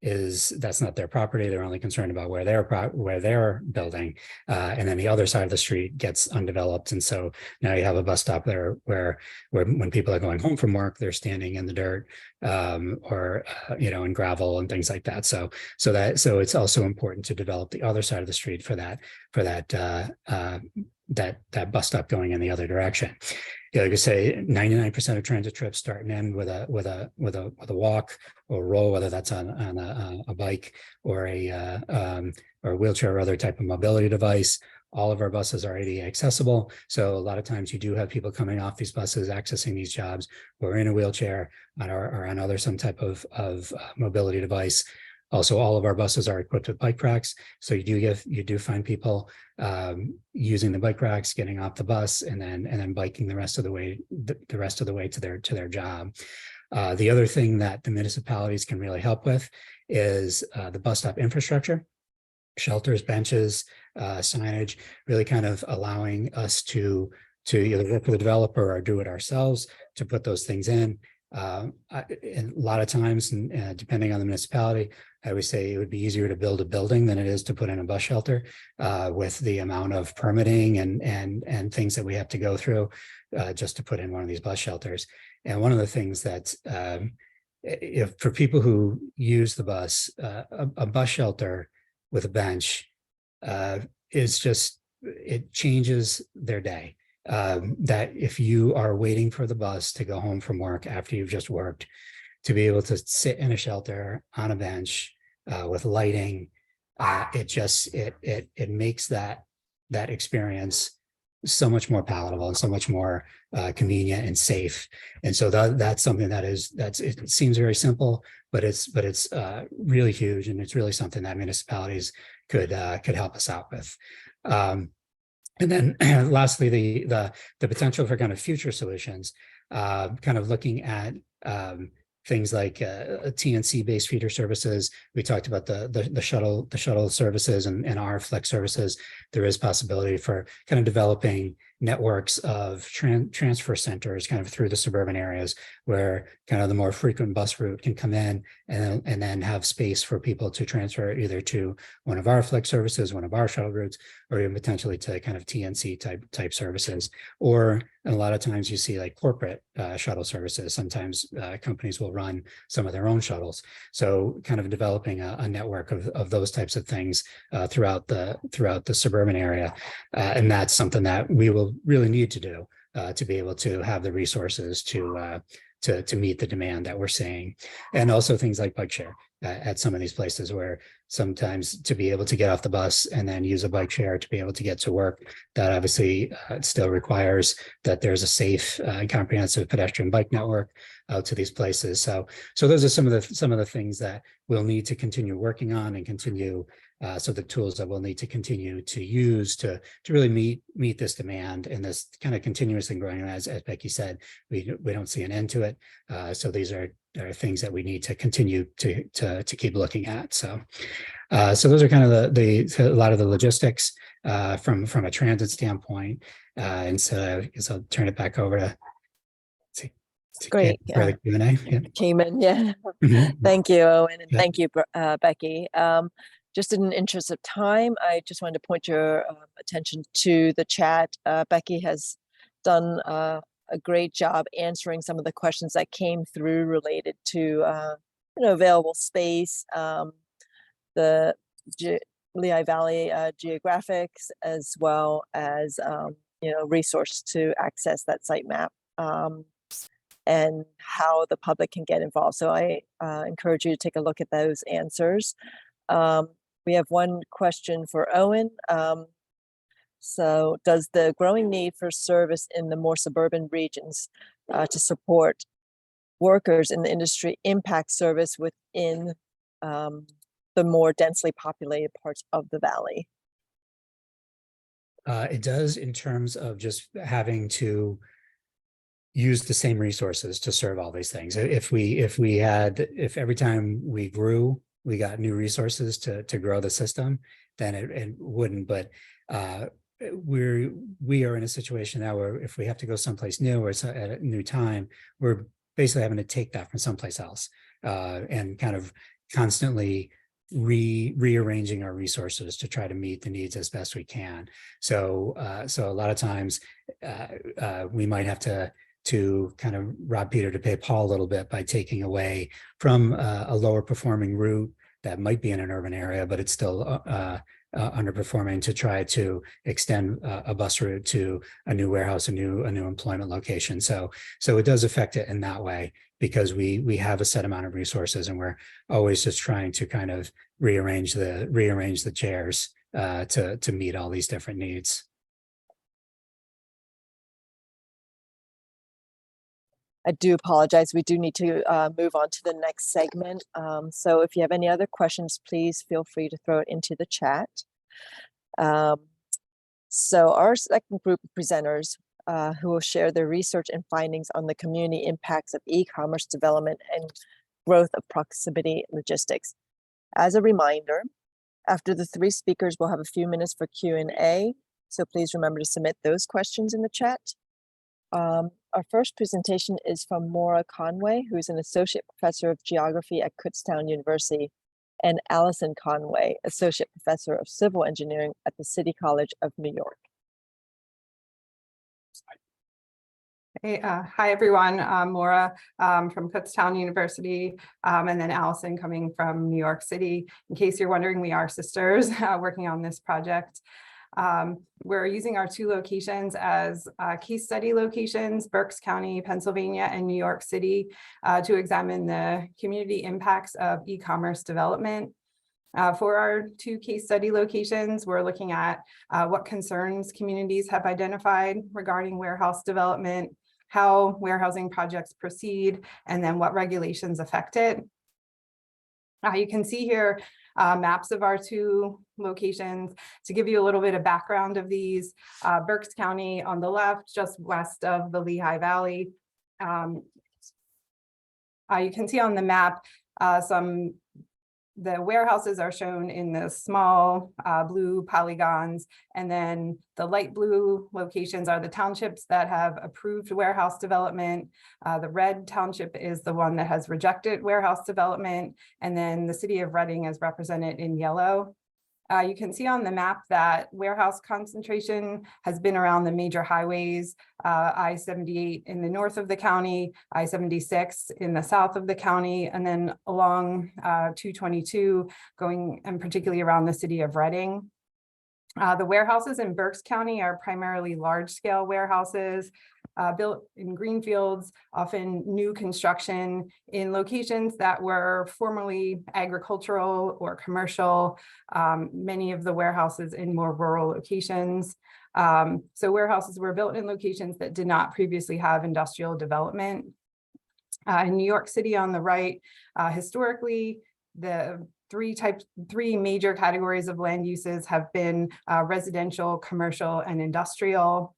that's not their property. They're only concerned about where they're building, and then the other side of the street gets undeveloped. And so now you have a bus stop there where when people are going home from work, they're standing in the dirt, or in gravel and things like that. So it's also important to develop the other side of the street for that bus stop going in the other direction. Like I say, 99% of transit trips start and end with a walk or a roll, whether that's on a bike or a wheelchair or other type of mobility device. All of our buses are ADA accessible, so a lot of times you do have people coming off these buses accessing these jobs who are in a wheelchair or on some type of mobility device. Also, all of our buses are equipped with bike racks, so you do find people using the bike racks, getting off the bus, and then biking the rest of the way to their job. The other thing that the municipalities can really help with is the bus stop infrastructure. shelters, benches, signage, really kind of allowing us to either work with a developer or do it ourselves to put those things in. And a lot of times, and depending on the municipality, I would say it would be easier to build a building than it is to put in a bus shelter, with the amount of permitting and things that we have to go through just to put in one of these bus shelters. And one of the things that if for people who use the bus, a bus shelter with a bench is just, it changes their day. That if you are waiting for the bus to go home from work after you've just worked, to be able to sit in a shelter on a bench with lighting, it makes that experience so much more palatable and so much more convenient and safe. And so that's something it seems very simple, but it's really huge, and it's really something that municipalities could help us out with. And then lastly, the potential for kind of future solutions, kind of looking at things like TNC based feeder services. We talked about the shuttle services and our flex services. There is possibility for kind of developing networks of transfer centers kind of through the suburban areas, where kind of the more frequent bus route can come in and then have space for people to transfer either to one of our flex services, one of our shuttle routes, or even potentially to kind of TNC type services. Or and a lot of times you see like corporate shuttle services. Sometimes companies will run some of their own shuttles. So kind of developing a network of those types of things throughout the suburban area. And that's something that we will really need to do to be able to have the resources to meet the demand that we're seeing. And also things like bike share at some of these places, where sometimes to be able to get off the bus and then use a bike share to be able to get to work, that obviously still requires that there's a safe and comprehensive pedestrian bike network out to these places. So those are some of the things that we'll need to continue working on and continue. So the tools that we'll need to continue to use to really meet this demand and this kind of continuously growing. As Becky said, we don't see an end to it. So these are things that we need to continue to keep looking at. So those are kind of a lot of the logistics from a transit standpoint. And so I guess I'll turn it back over to Great. for the Q&A. Yeah. Came in, yeah. Mhm. Thank you, Owen, and Yeah. thank you, Becky. Just in the interest of time, I just wanted to point your attention to the chat. Becky has done a great job answering some of the questions that came through related to available space, the Lehigh Valley geographics, as well as resource to access that site map. And how the public can get involved. So I encourage you to take a look at those answers. We have one question for Owen. So does the growing need for service in the more suburban regions to support workers in the industry impact service within the more densely populated parts of the valley? It does, in terms of just having to use the same resources to serve all these things. If every time we grew, we got new resources to grow the system, then it wouldn't. But we are in a situation now where if we have to go someplace new or at a new time, we're basically having to take that from someplace else and kind of constantly rearranging our resources to try to meet the needs as best we can. So a lot of times we might have to kind of rob Peter to pay Paul a little bit by taking away from a lower performing route that might be in an urban area, but it's still underperforming, to try to extend a bus route to a new warehouse, a new employment location. So it does affect it in that way, because we have a set amount of resources, and we're always just trying to kind of rearrange the chairs to meet all these different needs. I do apologize. We do need to move on to the next segment. So if you have any other questions, please feel free to throw it into the chat. So our second group of presenters who will share their research and findings on the community impacts of e-commerce development and growth of proximity logistics. As a reminder, After the three speakers, we'll have a few minutes for Q&A. So please remember to submit those questions in the chat. Our first presentation is from Maura Conway, who's an associate professor of geography at Kutztown University, and Allison Conway, associate professor of civil engineering at the City College of New York. Hey, hi everyone. I'm Maura from Kutztown University, and then Allison coming from New York City. In case you're wondering, we are sisters working on this project. We're using our two locations as case study locations, Berks County, Pennsylvania, and New York City, to examine the community impacts of e-commerce development. For our two case study locations, we're looking at what concerns communities have identified regarding warehouse development, how warehousing projects proceed, and then what regulations affect it. You can see here maps of our two locations to give you a little bit of background of these. Berks County on the left, just west of the Lehigh Valley. You can see on the map the warehouses are shown in the small blue polygons, and then the light blue locations are the townships that have approved warehouse development. The red township is the one that has rejected warehouse development, and then the city of Reading is represented in yellow. You can see on the map that warehouse concentration has been around the major highways, I-78 in the north of the county, I-76 in the south of the county, and then along 222 going and particularly around the city of Reading. The warehouses in Berks County are primarily large-scale warehouses built in greenfields, often new construction in locations that were formerly agricultural or commercial, many of the warehouses in more rural locations. So warehouses were built in locations that did not previously have industrial development. In New York City on the right, historically, the three major categories of land uses have been residential, commercial, and industrial.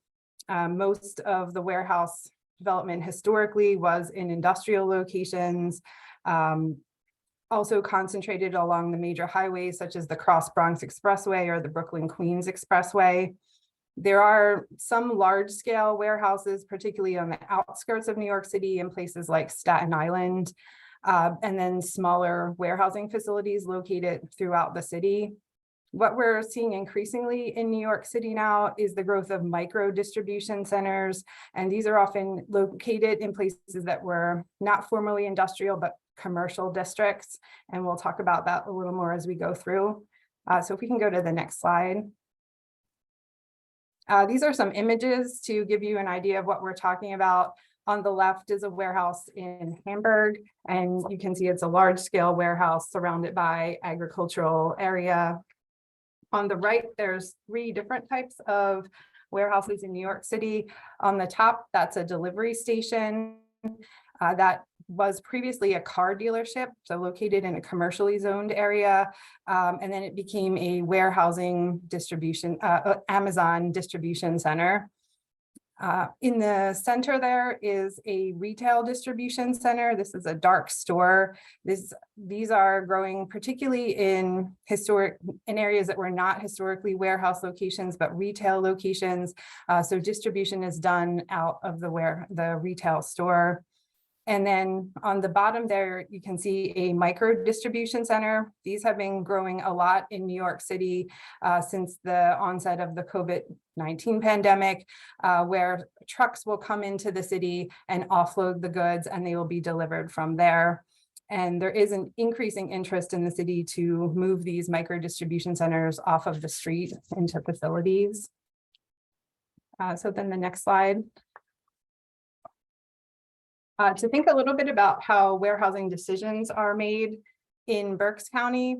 Most of the warehouse development historically was in industrial locations, also concentrated along the major highways such as the Cross Bronx Expressway or the Brooklyn Queens Expressway. There are some large-scale warehouses, particularly on the outskirts of New York City in places like Staten Island, and then smaller warehousing facilities located throughout the city. What we're seeing increasingly in New York City now is the growth of micro distribution centers, and these are often located in places that were not formerly industrial but commercial districts, and we'll talk about that a little more as we go through. So if we can go to the next slide. These are some images to give you an idea of what we're talking about. On the left is a warehouse in Hamburg, and you can see it's a large-scale warehouse surrounded by agricultural area. On the right, there's three different types of warehouses in New York City. On the top, that's a delivery station that was previously a car dealership, so located in a commercially zoned area, and then it became a warehousing distribution, Amazon distribution center. In the center there is a retail distribution center. This is a dark store. These are growing particularly in areas that were not historically warehouse locations, but retail locations. So distribution is done out of the retail store. And then on the bottom there, you can see a micro distribution center. These have been growing a lot in New York City since the onset of the COVID-19 pandemic, where trucks will come into the city and offload the goods and they will be delivered from there. And there is an increasing interest in the city to move these micro distribution centers off of the street into facilities. So then the next slide. To think a little bit about how warehousing decisions are made in Berks County.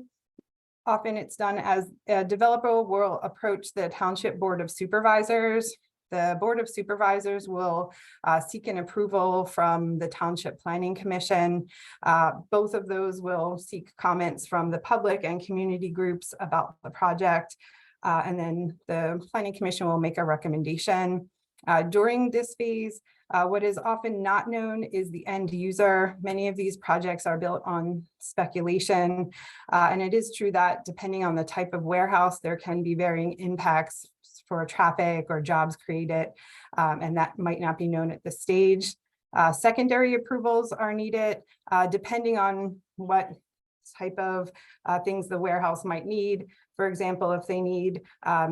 Often it's done as a developer will approach the Township Board of Supervisors. The Board of Supervisors will seek an approval from the Township Planning Commission. Both of those will seek comments from the public and community groups about the project. And then the Planning Commission will make a recommendation. During this phase, what is often not known is the end user. Many of these projects are built on speculation, and it is true that depending on the type of warehouse, there can be varying impacts for traffic or jobs created, and that might not be known at this stage. Secondary approvals are needed depending on what type of things the warehouse might need. For example, if they need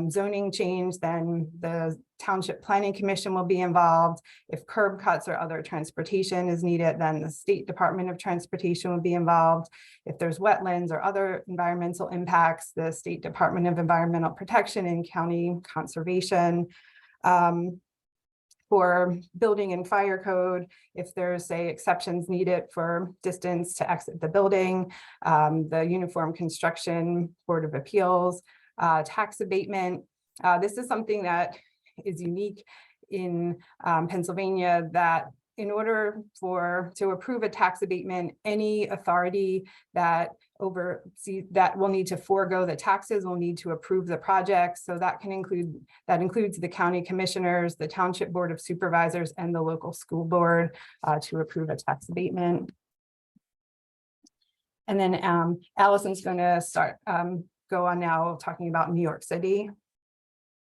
zoning change, then the Township Planning Commission will be involved. If curb cuts or other transportation is needed, then the State Department of Transportation will be involved. If there's wetlands or other environmental impacts, the State Department of Environmental Protection and County Conservation. For building and fire code, if there's, say, exceptions needed for distance to exit the building, the Uniform Construction Board of Appeals, tax abatement. This is something that is unique in Pennsylvania, that in order to approve a tax abatement, any authority that will need to forego the taxes will need to approve the project. So that includes the county commissioners, the Township Board of Supervisors, and the local school board to approve a tax abatement. And then Allison's going to go on now talking about New York City.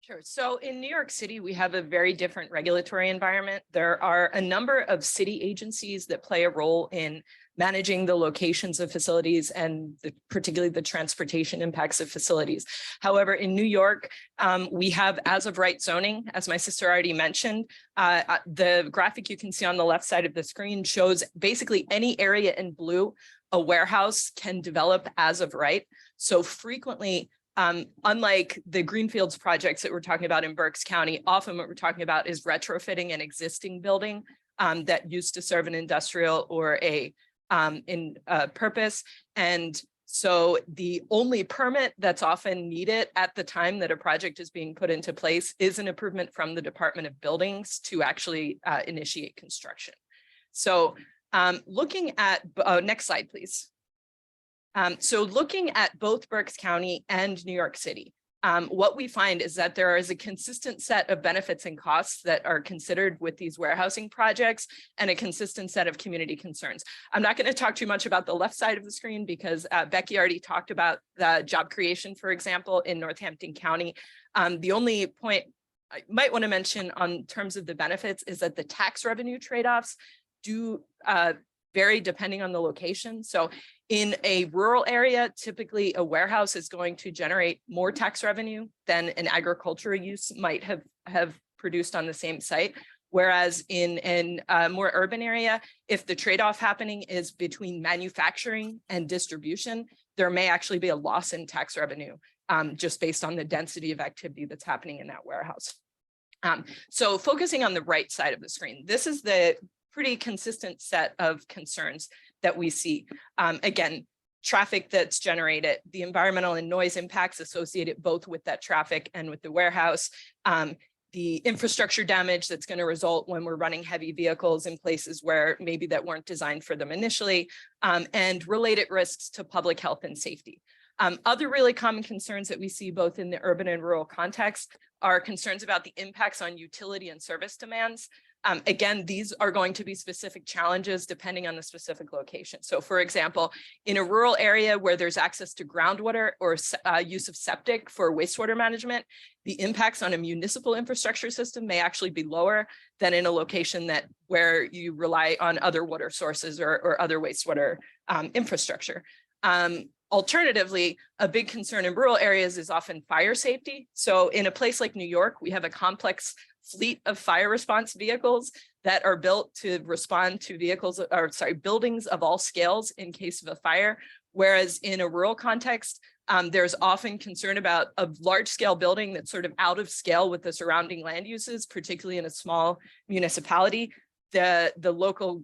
Sure. So in New York City, we have a very different regulatory environment. There are a number of city agencies that play a role in managing the locations of facilities and particularly the transportation impacts of facilities. However, in New York, we have as of right zoning, as my sister already mentioned. The graphic you can see on the left side of the screen shows basically any area in blue a warehouse can develop as of right. So frequently, unlike the Greenfields projects that we're talking about in Berks County, often what we're talking about is retrofitting an existing building that used to serve an industrial or a purpose. And so the only permit that's often needed at the time that a project is being put into place is an improvement from the Department of Buildings to actually initiate construction. So looking at, next slide, please. So looking at both Berks County and New York City, what we find is that there is a consistent set of benefits and costs that are considered with these warehousing projects and a consistent set of community concerns. I'm not going to talk too much about the left side of the screen because Becky already talked about the job creation, for example, in Northampton County. The only point I might want to mention on terms of the benefits is that the tax revenue trade-offs do vary depending on the location. So in a rural area, typically a warehouse is going to generate more tax revenue than an agricultural use might have produced on the same site. Whereas in a more urban area, if the trade-off happening is between manufacturing and distribution, there may actually be a loss in tax revenue just based on the density of activity that's happening in that warehouse. So focusing on the right side of the screen, this is the pretty consistent set of concerns that we see. Again, traffic that's generated, the environmental and noise impacts associated both with that traffic and with the warehouse, the infrastructure damage that's going to result when we're running heavy vehicles in places where maybe that weren't designed for them initially, and related risks to public health and safety. Other really common concerns that we see both in the urban and rural context are concerns about the impacts on utility and service demands. Again, these are going to be specific challenges depending on the specific location. So for example, in a rural area where there's access to groundwater or use of septic for wastewater management, the impacts on a municipal infrastructure system may actually be lower than in a location where you rely on other water sources or other wastewater infrastructure. Alternatively, a big concern in rural areas is often fire safety. So in a place like New York, we have a complex fleet of fire response vehicles that are built to respond to buildings of all scales in case of a fire. Whereas in a rural context, there's often concern about a large scale building that's sort of out of scale with the surrounding land uses, particularly in a small municipality. The local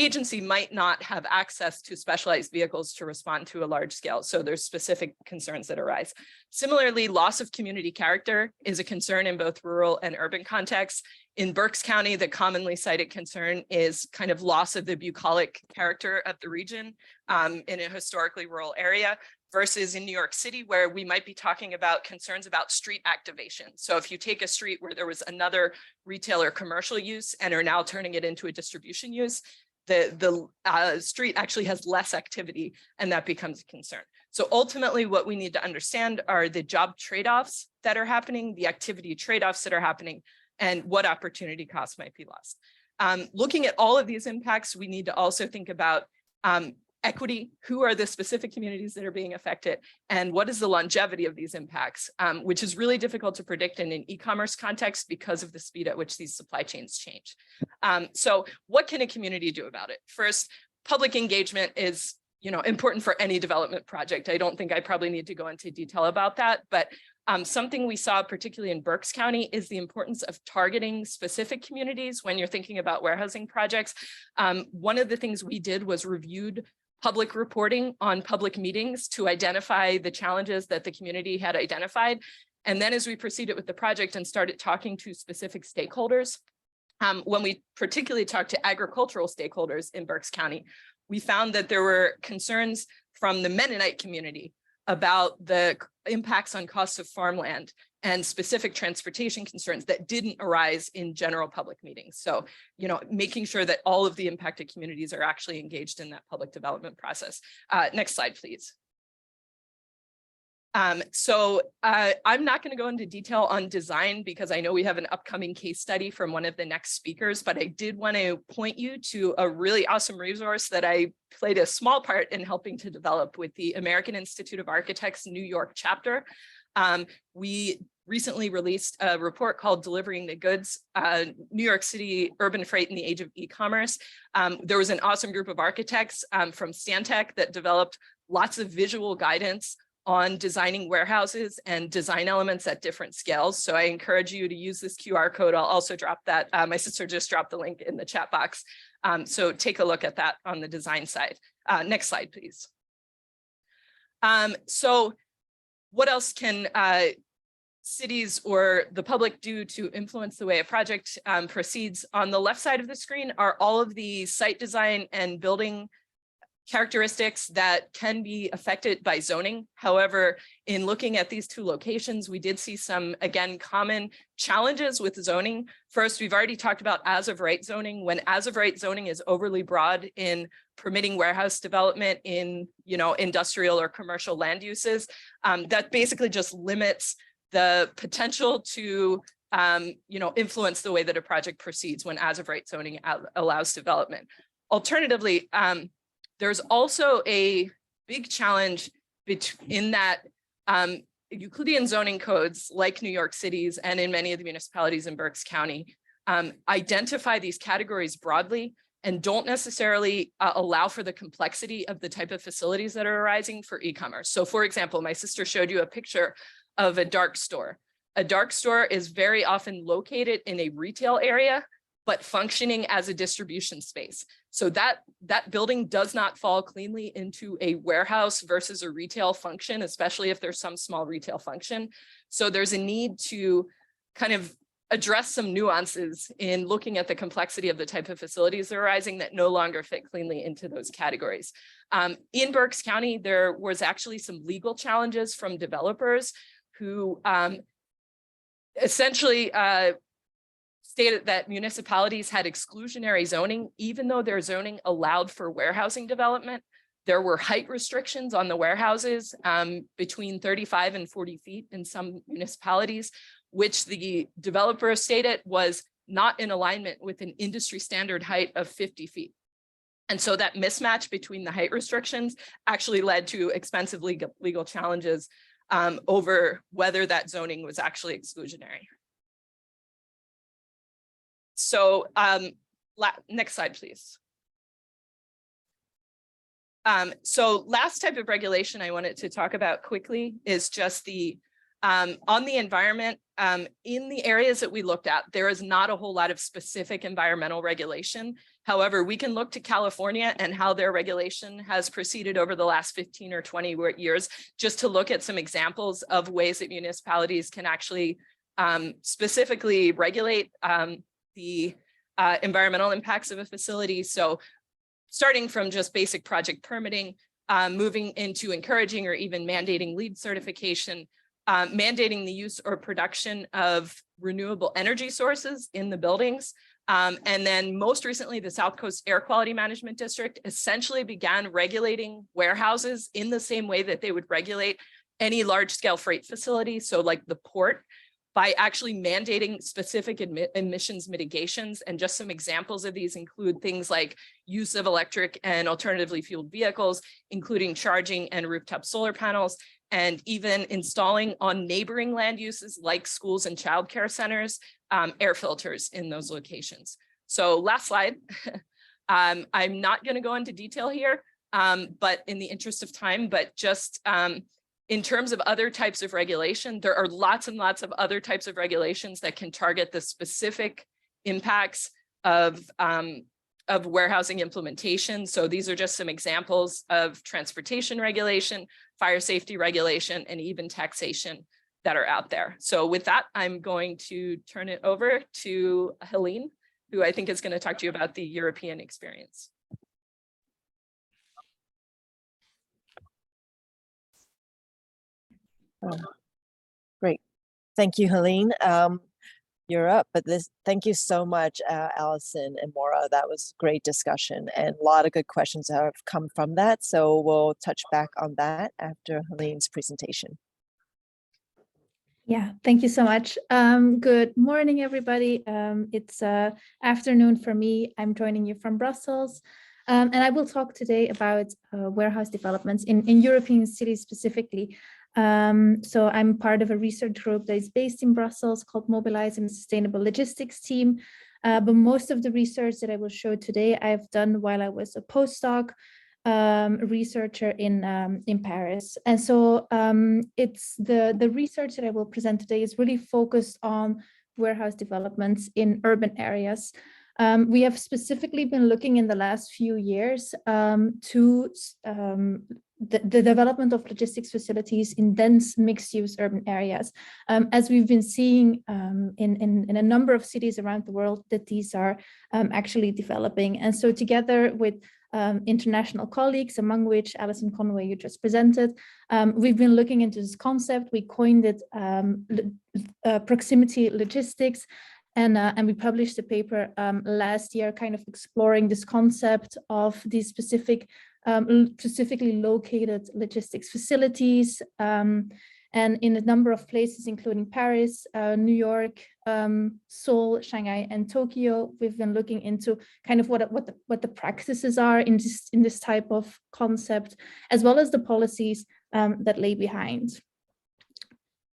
agency might not have access to specialized vehicles to respond to a large scale. So there's specific concerns that arise. Similarly, loss of community character is a concern in both rural and urban contexts. In Berks County, the commonly cited concern is kind of loss of the bucolic character of the region in a historically rural area. versus in New York City, where we might be talking about concerns about street activation. So if you take a street where there was another retail or commercial use and are now turning it into a distribution use, the street actually has less activity, and that becomes a concern. So ultimately, what we need to understand are the job trade-offs that are happening, the activity trade-offs that are happening, and what opportunity costs might be lost. Looking at all of these impacts, we need to also think about equity. Who are the specific communities that are being affected, and what is the longevity of these impacts, which is really difficult to predict in an e-commerce context because of the speed at which these supply chains change. So what can a community do about it? First, public engagement is important for any development project. I don't think I probably need to go into detail about that, but something we saw particularly in Berks County is the importance of targeting specific communities when you're thinking about warehousing projects. One of the things we did was reviewed public reporting on public meetings to identify the challenges that the community had identified. And then as we proceeded with the project and started talking to specific stakeholders, when we particularly talked to agricultural stakeholders in Berks County, we found that there were concerns from the Mennonite community about the impacts on costs of farmland and specific transportation concerns that didn't arise in general public meetings. So, making sure that all of the impacted communities are actually engaged in that public development process. Next slide, please. So I'm not going to go into detail on design because I know we have an upcoming case study from one of the next speakers, but I did want to point you to a really awesome resource that I played a small part in helping to develop with the American Institute of Architects New York chapter. We recently released a report called Delivering the Goods, New York City Urban Freight in the Age of E-Commerce. There was an awesome group of architects from Stantec that developed lots of visual guidance on designing warehouses and design elements at different scales. So I encourage you to use this QR code. I'll also drop that. My sister just dropped the link in the chat box. So take a look at that on the design side. Next slide, please. So what else can cities or the public do to influence the way a project proceeds? On the left side of the screen are all of the site design and building characteristics that can be affected by zoning. However, in looking at these two locations, we did see some, again, common challenges with zoning. First, we've already talked about as-of-right zoning. When as-of-right zoning is overly broad in permitting warehouse development in, industrial or commercial land uses, that basically just limits the potential to, influence the way that a project proceeds when as-of-right zoning allows development. Alternatively, there's also a big challenge in that Euclidean zoning codes, like New York City's and in many of the municipalities in Berks County, identify these categories broadly and don't necessarily allow for the complexity of the type of facilities that are arising for e-commerce. So for example, my sister showed you a picture of a dark store. A dark store is very often located in a retail area, but functioning as a distribution space. So that building does not fall cleanly into a warehouse versus a retail function, especially if there's some small retail function. So there's a need to kind of address some nuances in looking at the complexity of the type of facilities that are arising that no longer fit cleanly into those categories. In Berks County, there was actually some legal challenges from developers who essentially stated that municipalities had exclusionary zoning, even though their zoning allowed for warehousing development. There were height restrictions on the warehouses between 35 and 40 feet in some municipalities, which the developer stated was not in alignment with an industry standard height of 50 feet. And so that mismatch between the height restrictions actually led to expensive legal challenges over whether that zoning was actually exclusionary. So next slide, please. So last type of regulation I wanted to talk about quickly is just the on the environment. In the areas that we looked at, there is not a whole lot of specific environmental regulation. However, we can look to California and how their regulation has proceeded over the last 15 or 20 years, just to look at some examples of ways that municipalities can actually specifically regulate the environmental impacts of a facility. So starting from just basic project permitting, moving into encouraging or even mandating LEED certification, mandating the use or production of renewable energy sources in the buildings. And then most recently, the South Coast Air Quality Management District essentially began regulating warehouses in the same way that they would regulate any large scale freight facility. So like the port, by actually mandating specific emissions mitigations. And just some examples of these include things like use of electric and alternatively fueled vehicles, including charging and rooftop solar panels, and even installing on neighboring land uses like schools and childcare centers, air filters in those locations. So last slide. I'm not going to go into detail here, but in the interest of time, but just in terms of other types of regulation, there are lots and lots of other types of regulations that can target the specific impacts of warehousing implementation. So these are just some examples of transportation regulation, fire safety regulation, and even taxation that are out there. So with that, I'm going to turn it over to Helene, who I think is going to talk to you about the European experience. Great. Thank you, Helene. You're up, but thank you so much, Allison and Maura. That was great discussion and a lot of good questions have come from that. So we'll touch back on that after Helene's presentation. Yeah, thank you so much. Good morning, everybody. It's afternoon for me. I'm joining you from Brussels. And I will talk today about warehouse developments in European cities specifically. So I'm part of a research group that is based in Brussels called Mobilize and Sustainable Logistics Team. But most of the research that I will show today, I've done while I was a postdoc researcher in Paris. And so it's the research that I will present today is really focused on warehouse developments in urban areas. We have specifically been looking in the last few years to the development of logistics facilities in dense mixed-use urban areas, as we've been seeing in a number of cities around the world that these are actually developing. And so together with international colleagues, among which Alison Conway you just presented, we've been looking into this concept. We coined it proximity logistics. And we published a paper last year kind of exploring this concept of these specifically located logistics facilities. And in a number of places, including Paris, New York, Seoul, Shanghai, and Tokyo, we've been looking into kind of what the practices are in this type of concept, as well as the policies that lay behind.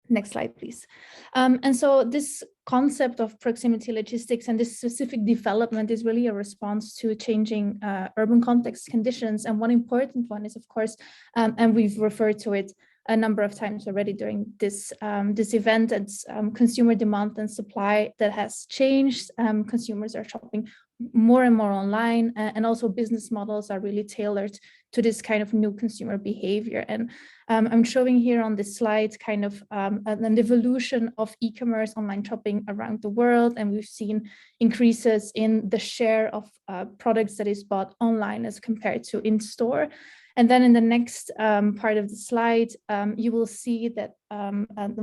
Next slide, please. And so this concept of proximity logistics and this specific development is really a response to changing urban context conditions. And one important one is, of course, and we've referred to it a number of times already during this event, it's consumer demand and supply that has changed. Consumers are shopping more and more online, and also business models are really tailored to this kind of new consumer behavior. And I'm showing here on this slide kind of an evolution of e-commerce online shopping around the world. And we've seen increases in the share of products that is bought online as compared to in-store. And then in the next part of the slide, you will see that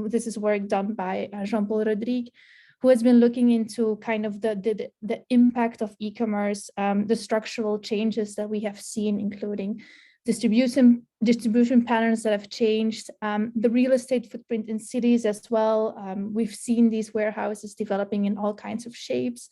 this is work done by Jean-Paul Rodrigue, who has been looking into kind of the impact of e-commerce, the structural changes that we have seen, including distribution patterns that have changed, the real estate footprint in cities as well. We've seen these warehouses developing in all kinds of shapes,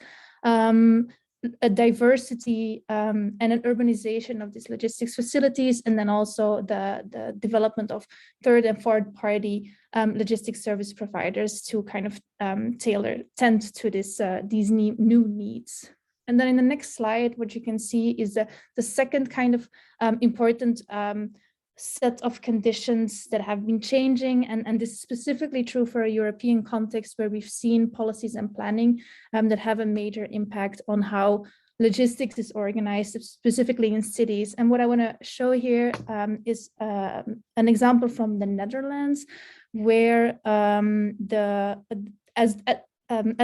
a diversity and an urbanization of these logistics facilities, and then also the development of third and fourth party logistics service providers to kind of tend to these new needs. And then in the next slide, what you can see is the second kind of important set of conditions that have been changing. And this is specifically true for a European context where we've seen policies and planning that have a major impact on how logistics is organized, specifically in cities. And what I want to show here is an example from the Netherlands, where at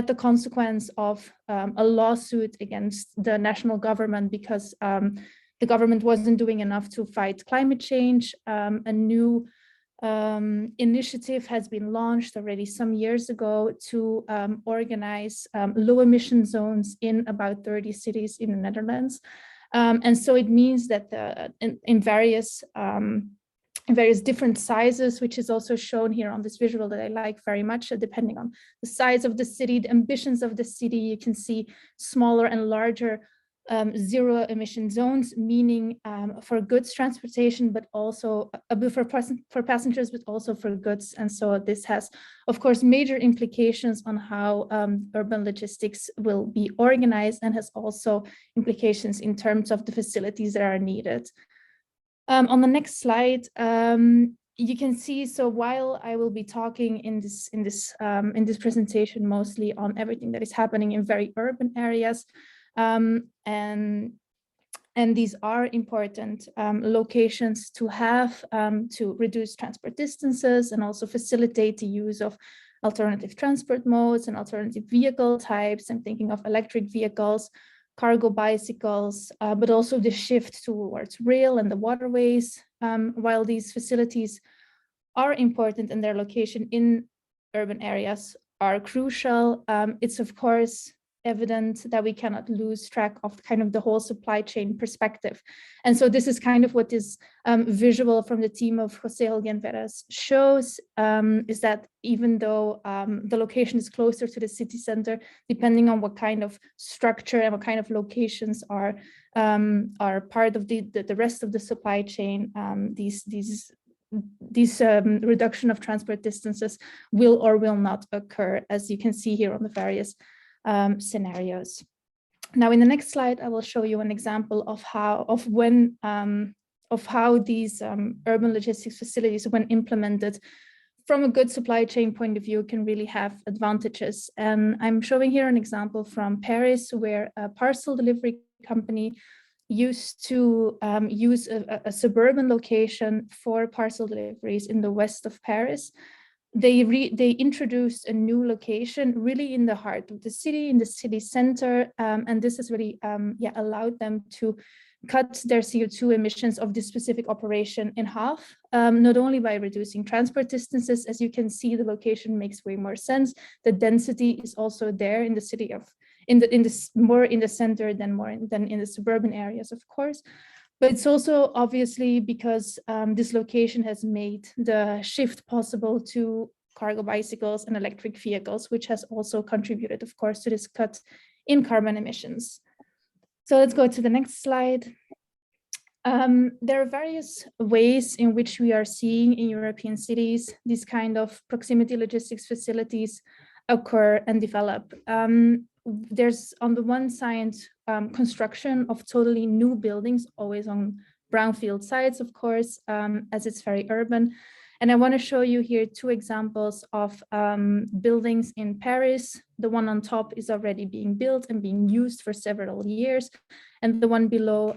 the consequence of a lawsuit against the national government, because the government wasn't doing enough to fight climate change. A new initiative has been launched already some years ago to organize low emission zones in about 30 cities in the Netherlands. And so it means that in various different sizes, which is also shown here on this visual that I like very much, depending on the size of the city, the ambitions of the city, you can see smaller and larger zero emission zones, meaning for goods transportation, but also for passengers, but also for goods. And so this has, of course, major implications on how urban logistics will be organized, and has also implications in terms of the facilities that are needed. On the next slide, you can see, so while I will be talking in this presentation mostly on everything that is happening in very urban areas, and these are important locations to have to reduce transport distances and also facilitate the use of alternative transport modes and alternative vehicle types. I'm thinking of electric vehicles, cargo bicycles, but also the shift towards rail and the waterways. While these facilities are important and their location in urban areas are crucial, it's of course evident that we cannot lose track of kind of the whole supply chain perspective. And so this is kind of what this visual from the team of Jose Holguin Veras shows, is that even though the location is closer to the city center, depending on what kind of structure and what kind of locations are part of the rest of the supply chain, these reduction of transport distances will or will not occur, as you can see here on the various scenarios. Now, in the next slide, I will show you an example of how these urban logistics facilities, when implemented from a good supply chain point of view, can really have advantages. And I'm showing here an example from Paris, where a parcel delivery company used to use a suburban location for parcel deliveries in the west of Paris. They introduced a new location really in the heart of the city, in the city center, and this has really allowed them to cut their CO2 emissions of this specific operation in half, not only by reducing transport distances. As you can see, the location makes way more sense. The density is also there in the city more in the center than in the suburban areas, of course. But it's also obviously because this location has made the shift possible to cargo bicycles and electric vehicles, which has also contributed, of course, to this cut in carbon emissions. So let's go to the next slide. There are various ways in which we are seeing in European cities these kind of proximity logistics facilities occur and develop. There's on the one side construction of totally new buildings, always on brownfield sites, of course, as it's very urban. And I want to show you here two examples of buildings in Paris. The one on top is already being built and being used for several years, and the one below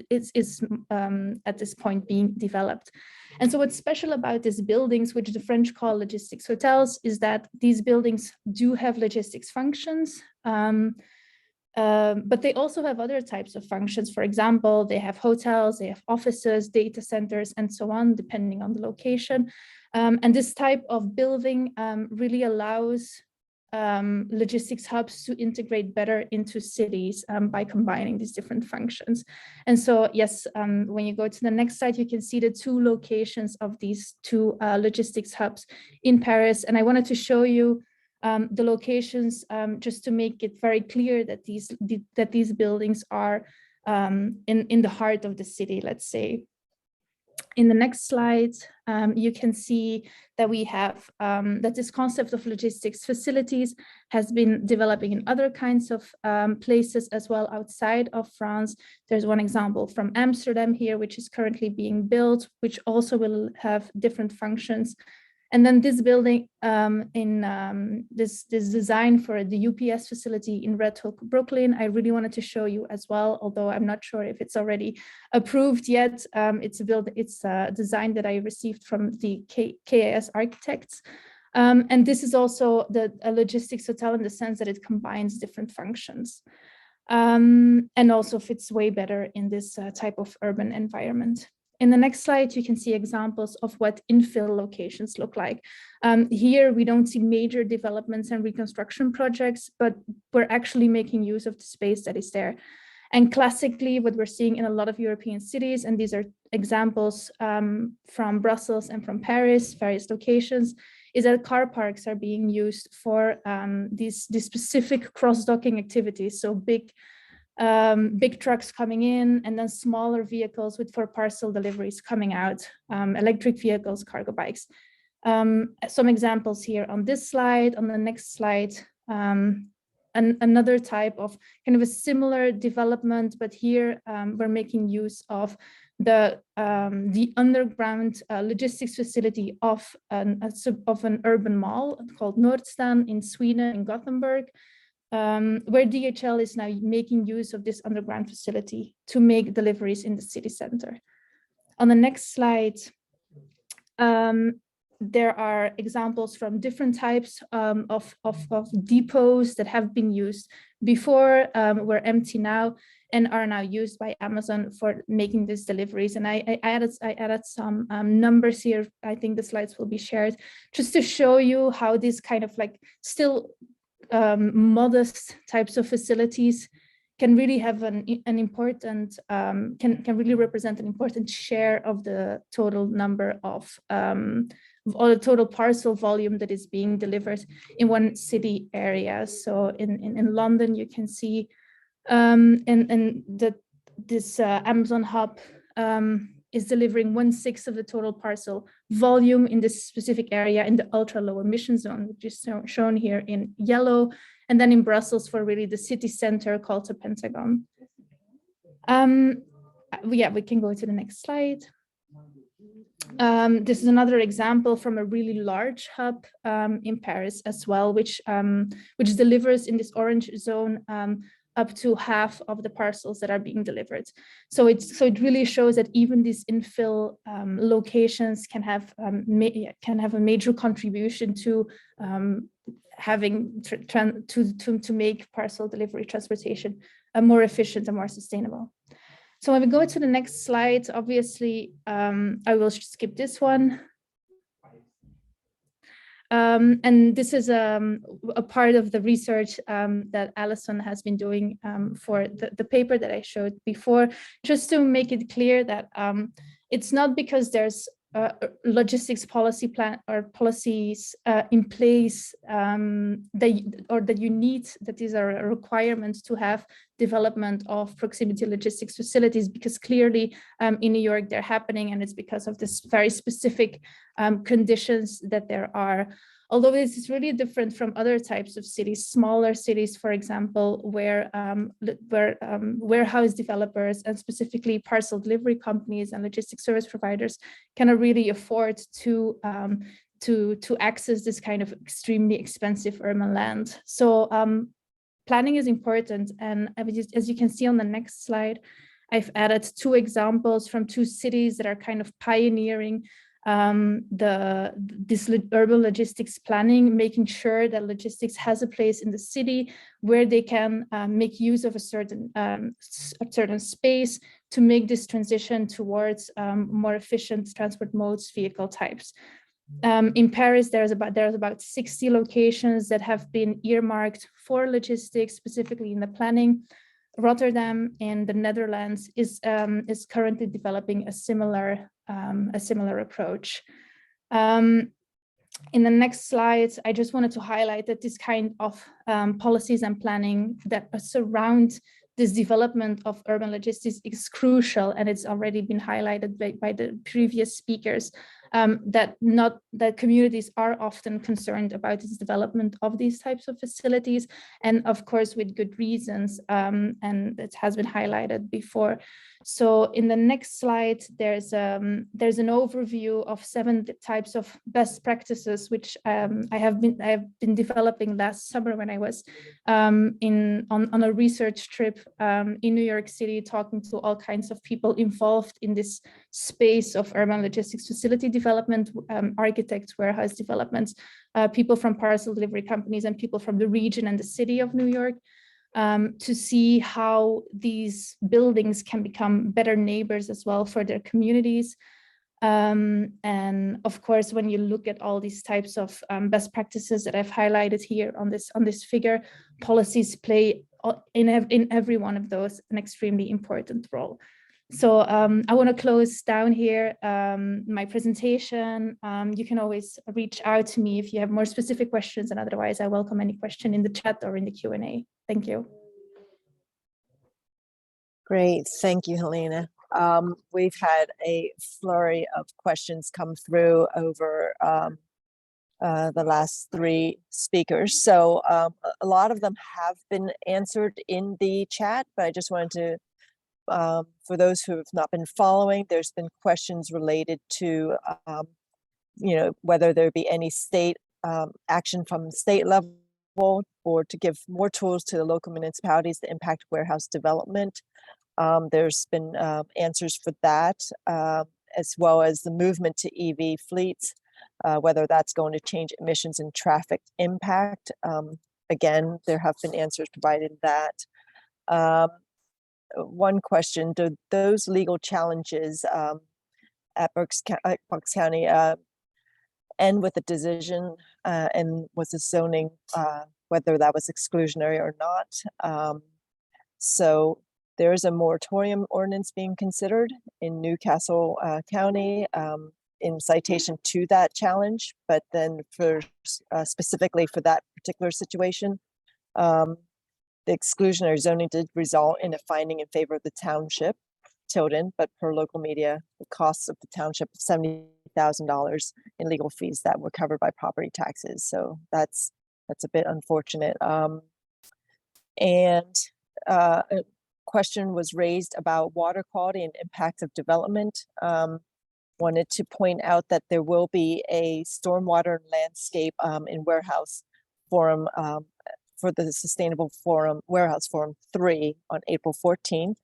is at this point being developed. And so what's special about these buildings, which the French call logistics hotels, is that these buildings do have logistics functions, but they also have other types of functions. For example, they have hotels, they have offices, data centers, and so on, depending on the location. And this type of building really allows logistics hubs to integrate better into cities by combining these different functions. And so, yes, when you go to the next slide, you can see the two locations of these two logistics hubs in Paris. And I wanted to show you the locations just to make it very clear that these buildings are in the heart of the city, let's say. In the next slide, you can see that we have that this concept of logistics facilities has been developing in other kinds of places as well outside of France. There's one example from Amsterdam here, which is currently being built, which also will have different functions. And then this building this design for the UPS facility in Red Hook, Brooklyn, I really wanted to show you as well, although I'm not sure if it's already approved yet. It's a design that I received from the KAS architects. And this is also a logistics hotel in the sense that it combines different functions. and also fits way better in this type of urban environment. In the next slide, you can see examples of what infill locations look like. Here, we don't see major developments and reconstruction projects, but we're actually making use of the space that is there. And classically, what we're seeing in a lot of European cities, and these are examples from Brussels and from Paris, various locations, is that car parks are being used for these specific cross-docking activities. So big trucks coming in, and then smaller vehicles for parcel deliveries coming out, electric vehicles, cargo bikes. Some examples here on this slide. On the next slide, another type of kind of a similar development, but here we're making use of the underground logistics facility of an urban mall called Nordstan in Sweden, in Gothenburg, where DHL is now making use of this underground facility to make deliveries in the city center. On the next slide, there are examples from different types of depots that have been used before, were empty now, and are now used by Amazon for making these deliveries. And I added some numbers here. I think the slides will be shared just to show you how these kind of like still modest types of facilities can really have an important, can really represent an important share of the total number of or the total parcel volume that is being delivered in one city area. So in London, you can see this Amazon hub is delivering 1/6 of the total parcel volume in this specific area in the ultra low emission zone, which is shown here in yellow, and then in Brussels for really the city center called the Pentagon. Yeah, we can go to the next slide. This is another example from a really large hub in Paris as well, which delivers in this orange zone up to half of the parcels that are being delivered. So it really shows that even these infill locations can have a major contribution to having to make parcel delivery transportation more efficient and more sustainable. So when we go to the next slide, obviously, I will skip this one. And this is a part of the research that Alison has been doing for the paper that I showed before, just to make it clear that it's not because there's logistics policy plan or policies in place that you need, that these are a requirement to have development of proximity logistics facilities, because clearly in New York they're happening, and it's because of this very specific conditions that there are. Although this is really different from other types of cities, smaller cities, for example, where warehouse developers and specifically parcel delivery companies and logistics service providers cannot really afford to access this kind of extremely expensive urban land. So planning is important, and as you can see on the next slide, I've added 2 examples from 2 cities that are kind of pioneering this urban logistics planning, making sure that logistics has a place in the city where they can make use of a certain space to make this transition towards more efficient transport modes, vehicle types. In Paris, there's about 60 locations that have been earmarked for logistics, specifically in the planning. Rotterdam in the Netherlands is currently developing a similar approach. In the next slide, I just wanted to highlight that this kind of policies and planning that surround this development of urban logistics is crucial, and it's already been highlighted by the previous speakers, that communities are often concerned about this development of these types of facilities, and of course with good reasons, and it has been highlighted before. So in the next slide, there's an overview of 7 types of best practices, which I have been developing last summer when I was on a research trip in New York City, talking to all kinds of people involved in this space of urban logistics facility development, architects, warehouse developments, people from parcel delivery companies, and people from the region and the city of New York. to see how these buildings can become better neighbors as well for their communities. And of course, when you look at all these types of best practices that I've highlighted here on this figure, policies play in every one of those an extremely important role. So I want to close down here my presentation. You can always reach out to me if you have more specific questions, and otherwise I welcome any question in the chat or in the Q&A. Thank you. Great, thank you, Helena. We've had a flurry of questions come through over the last three speakers. So a lot of them have been answered in the chat, but I just wanted to, for those who have not been following, there's been questions related to, whether there be any state action from the state level or to give more tools to the local municipalities to impact warehouse development. There's been answers for that, as well as the movement to EV fleets, whether that's going to change emissions and traffic impact. Again, there have been answers provided in that. One question, do those legal challenges at Bucks County end with a decision, and was the zoning, whether that was exclusionary or not? So there is a moratorium ordinance being considered in Newcastle County in citation to that challenge, but then for specifically for that particular situation, the exclusionary zoning did result in a finding in favor of the township, Tilden, but per local media, the costs of the township of $70,000 in legal fees that were covered by property taxes. So that's a bit unfortunate. And a question was raised about water quality and impact of development. Wanted to point out that there will be a stormwater landscape in warehouse forum for the Sustainable Forum, Warehouse Forum 3 on April 14th.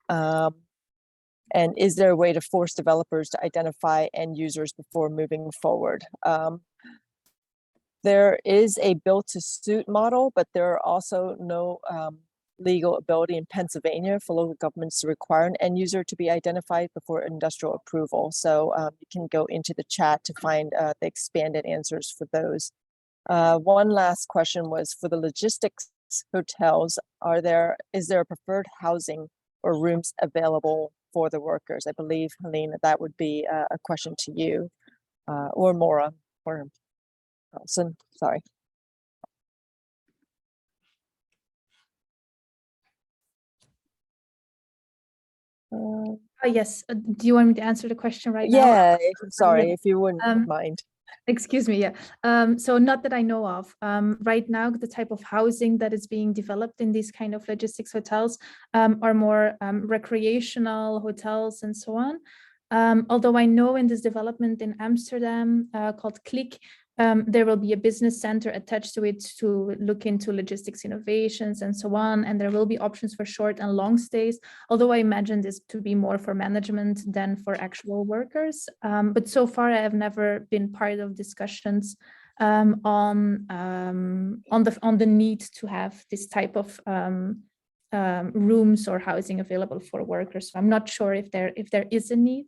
And is there a way to force developers to identify end users before moving forward? There is a built to suit model, but there are also no legal ability in Pennsylvania for local governments to require an end user to be identified before industrial approval. So you can go into the chat to find the expanded answers for those. One last question was for the logistics hotels, is there a preferred housing or rooms available for the workers? I believe, Helena, that would be a question to you, or Maura, or Carlson, sorry. Yes, do you want me to answer the question right now? Yeah, sorry, if you wouldn't mind. Excuse me, yeah. So not that I know of. Right now, the type of housing that is being developed in these kind of logistics hotels are more recreational hotels and so on. Although I know in this development in Amsterdam called Click, there will be a business center attached to it to look into logistics innovations and so on. And there will be options for short and long stays, although I imagine this to be more for management than for actual workers. But so far, I have never been part of discussions on the need to have this type of rooms or housing available for workers. So I'm not sure if there is a need,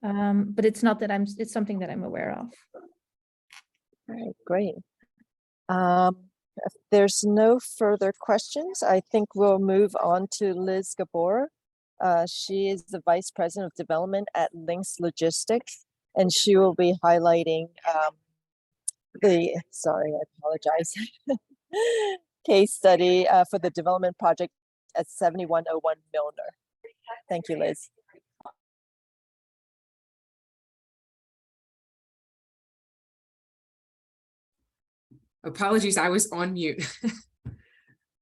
but it's not that it's something that I'm aware of. All right, great. If there's no further questions, I think we'll move on to Liz Gabor. She is the Vice President of Development at Lynx Logistics, and she will be highlighting sorry, I apologize, case study for the development project at 7101 Milner. Thank you, Liz. Apologies, I was on mute.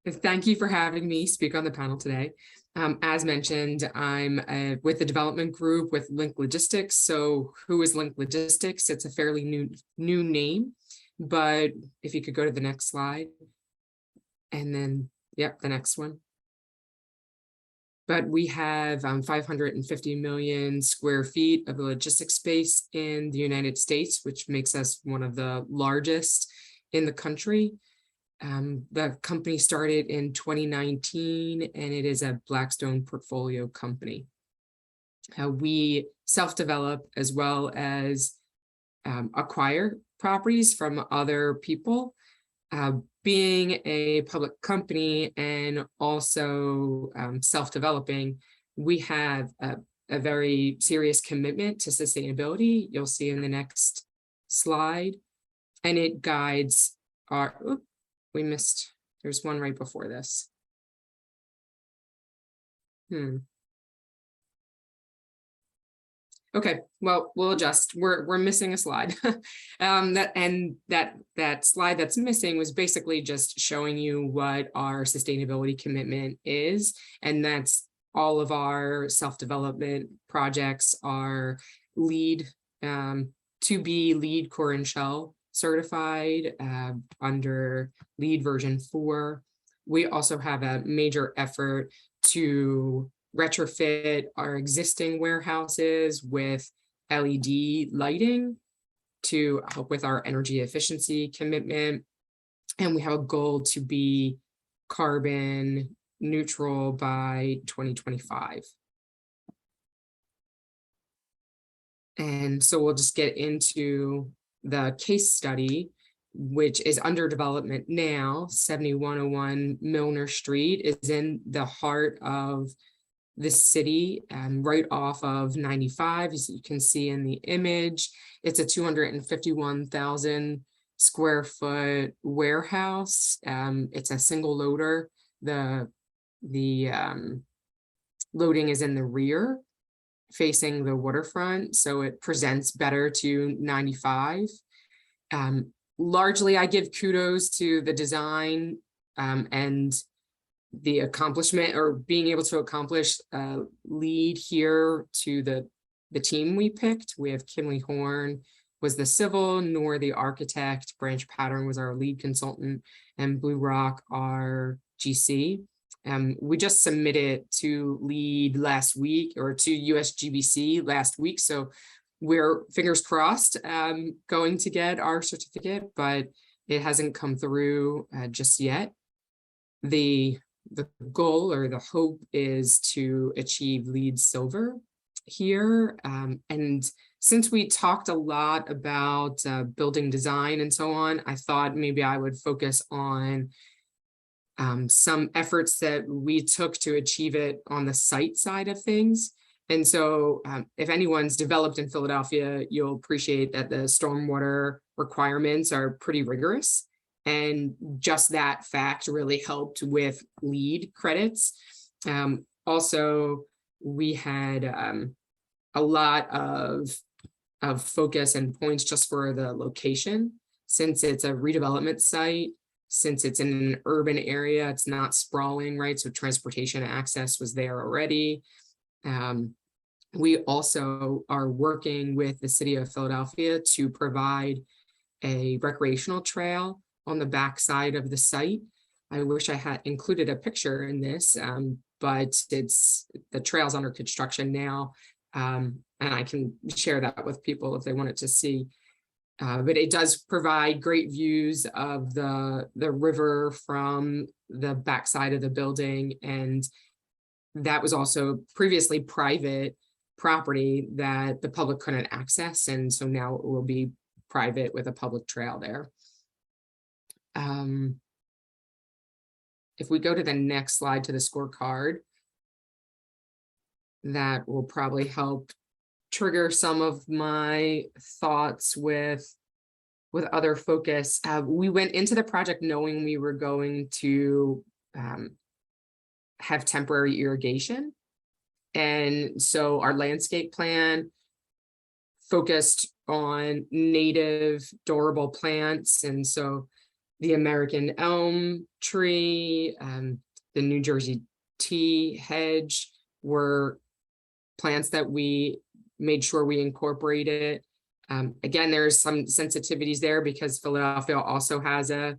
Thank you for having me speak on the panel today. As mentioned, I'm with the development group with Link Logistics. So who is Link Logistics? It's a fairly new name, but if you could go to the next slide. And then, yep, the next one. But we have 550 million square feet of logistics space in the United States, which makes us one of the largest in the country. The company started in 2019, and it is a Blackstone portfolio company. We self-develop as well as acquire properties from other people. Being a public company and also self-developing, we have a very serious commitment to sustainability. You'll see in the next slide, and it guides our, we missed, there's one right before this. Okay, well, we'll adjust. We're missing a slide. That slide that's missing was basically just showing you what our sustainability commitment is, and that's all of our self-development projects are LEED, to be LEED Core and Shell certified under LEED version 4. We also have a major effort to retrofit our existing warehouses with LED lighting to help with our energy efficiency commitment. And we have a goal to be carbon neutral by 2025. And so we'll just get into the case study, which is under development now. 7101 Milner Street is in the heart of the city, right off of 95, as you can see in the image. It's a 251,000 square foot warehouse. It's a single loader. The loading is in the rear, facing the waterfront, so it presents better to 95. Largely, I give kudos to the design and the accomplishment, or being able to accomplish LEED here to the team we picked. We have Kimley Horn was the civil, Noor the architect, Branch Pattern was our lead consultant, and Blue Rock our GC. We just submitted to LEED last week, or to USGBC last week, so we're fingers crossed going to get our certificate, but it hasn't come through just yet. The goal or the hope is to achieve LEED Silver here. And since we talked a lot about building design and so on, I thought maybe I would focus on some efforts that we took to achieve it on the site side of things. And so if anyone's developed in Philadelphia, you'll appreciate that the stormwater requirements are pretty rigorous. And just that fact really helped with LEED credits. Also, we had a lot of focus and points just for the location. Since it's a redevelopment site, since it's in an urban area, it's not sprawling, right? So transportation access was there already. We also are working with the city of Philadelphia to provide a recreational trail on the back side of the site. I wish I had included a picture in this, but the trail's under construction now, and I can share that with people if they wanted to see. But it does provide great views of the river from the backside of the building, and that was also previously private property that the public couldn't access, and so now it will be private with a public trail there. If we go to the next slide, to the scorecard, that will probably help trigger some of my thoughts with other focus. We went into the project knowing we were going to have temporary irrigation. And so our landscape plan focused on native durable plants. And so the American elm tree, the New Jersey tea hedge were plants that we made sure we incorporated. Again, there's some sensitivities there because Philadelphia also has a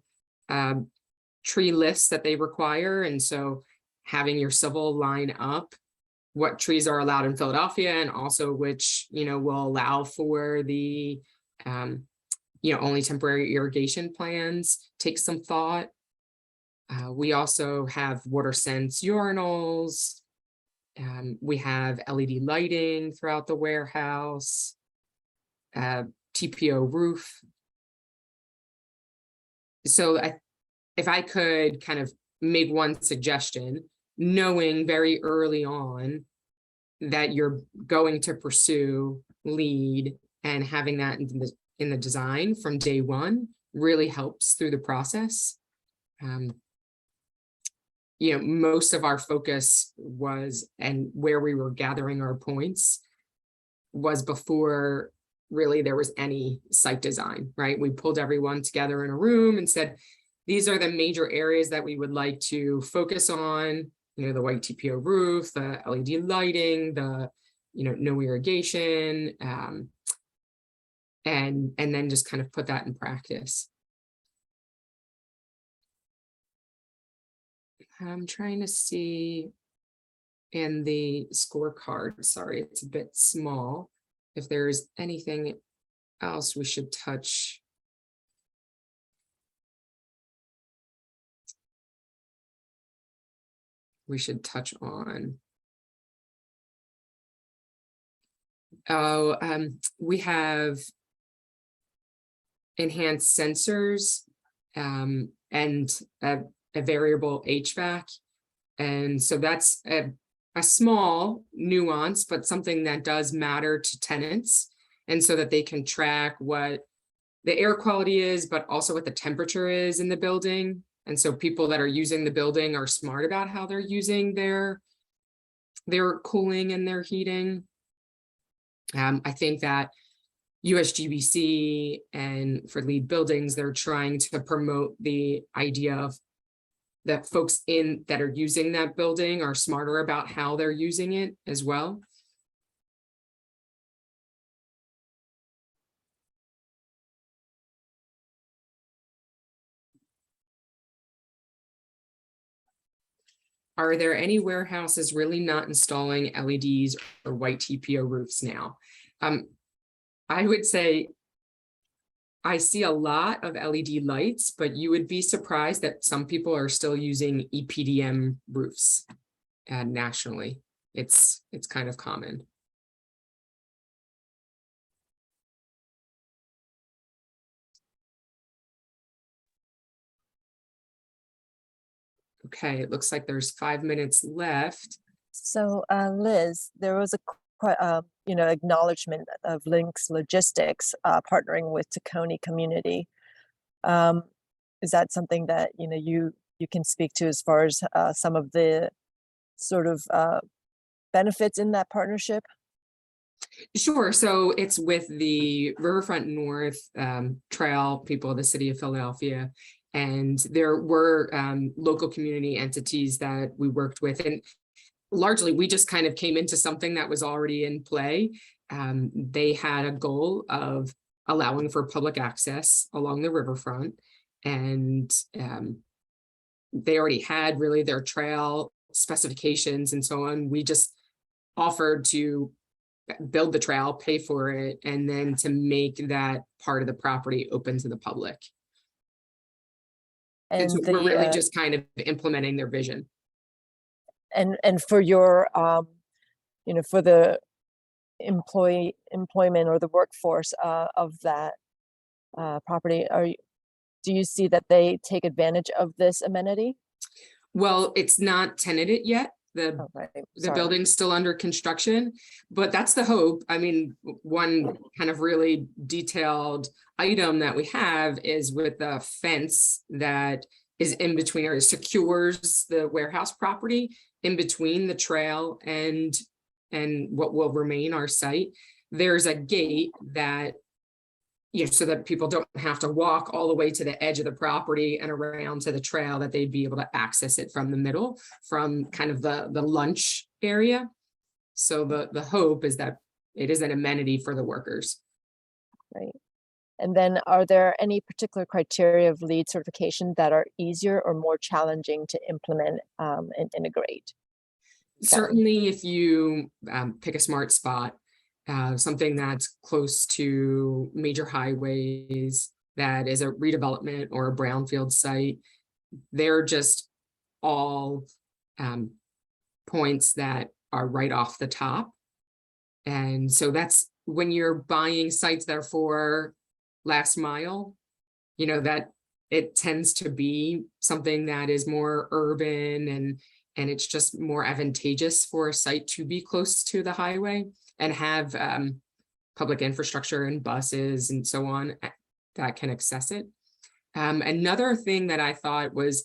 tree list that they require. And so having your civil line up what trees are allowed in Philadelphia, and also which, will allow for the, only temporary irrigation plans, take some thought. We also have WaterSense urinals. We have LED lighting throughout the warehouse, TPO roof. So if I could kind of make one suggestion, knowing very early on that you're going to pursue LEED and having that in the design from day one really helps through the process. You know, most of our focus was, and where we were gathering our points was before really there was any site design, right? We pulled everyone together in a room and said, these are the major areas that we would like to focus on, you know, the white TPO roof, the LED lighting, the, you know, no irrigation, and then just kind of put that in practice. I'm trying to see in the scorecard, sorry, it's a bit small, if there's anything else we should touch. We should touch on. Oh, we have enhanced sensors and a variable HVAC. And so that's a small nuance, but something that does matter to tenants. And so that they can track what the air quality is, but also what the temperature is in the building. And so people that are using the building are smart about how they're using their cooling and their heating. I think that USGBC and for LEED buildings, they're trying to promote the idea of that folks that are using that building are smarter about how they're using it as well. Are there any warehouses really not installing LEDs or white TPO roofs now? I would say I see a lot of LED lights, but you would be surprised that some people are still using EPDM roofs nationally. It's kind of common. Okay, it looks like there's 5 minutes left. So Liz, there was acknowledgement of Links Logistics partnering with Tacony Community. Is that something that you can speak to as far as some of the sort of benefits in that partnership? Sure. So it's with the Riverfront North Trail people of the city of Philadelphia. And there were local community entities that we worked with. And largely, we just kind of came into something that was already in play. They had a goal of allowing for public access along the riverfront. And they already had really their trail specifications and so on. We just offered to build the trail, pay for it, and then to make that part of the property open to the public. And so we're really just kind of implementing their vision. And for your, for the employment or the workforce of that property, do you see that they take advantage of this amenity? Well, it's not tenanted yet. The building's still under construction, but that's the hope. I mean, one kind of really detailed item that we have is with the fence that is in between or secures the warehouse property in between the trail and what will remain our site. There's a gate that, so that people don't have to walk all the way to the edge of the property and around to the trail, that they'd be able to access it from the middle, from kind of the lunch area. So the hope is that it is an amenity for the workers. Right. And then are there any particular criteria of LEED certification that are easier or more challenging to implement and integrate? Certainly, if you pick a smart spot, something that's close to major highways, that is a redevelopment or a brownfield site, they're just all points that are right off the top. And so that's when you're buying sites that are for last mile, you know, that it tends to be something that is more urban, and it's just more advantageous for a site to be close to the highway and have public infrastructure and buses and so on that can access it. Another thing that I thought was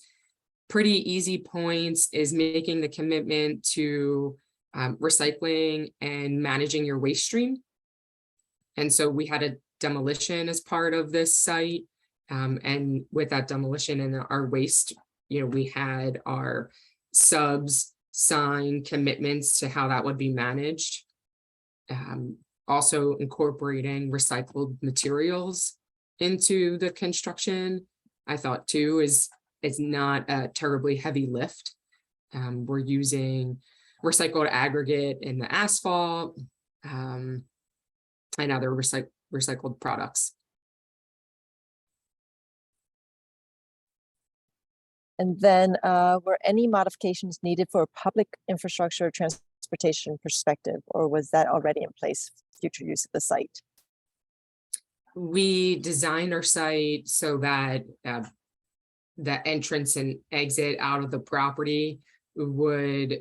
pretty easy points is making the commitment to recycling and managing your waste stream. And so we had a demolition as part of this site. And with that demolition and our waste, you know, we had our subs sign commitments to how that would be managed. Also incorporating recycled materials into the construction, I thought too, is not a terribly heavy lift. We're using recycled aggregate in the asphalt and other recycled products. And then were any modifications needed for a public infrastructure transportation perspective, or was that already in place for future use of the site? We designed our site so that the entrance and exit out of the property would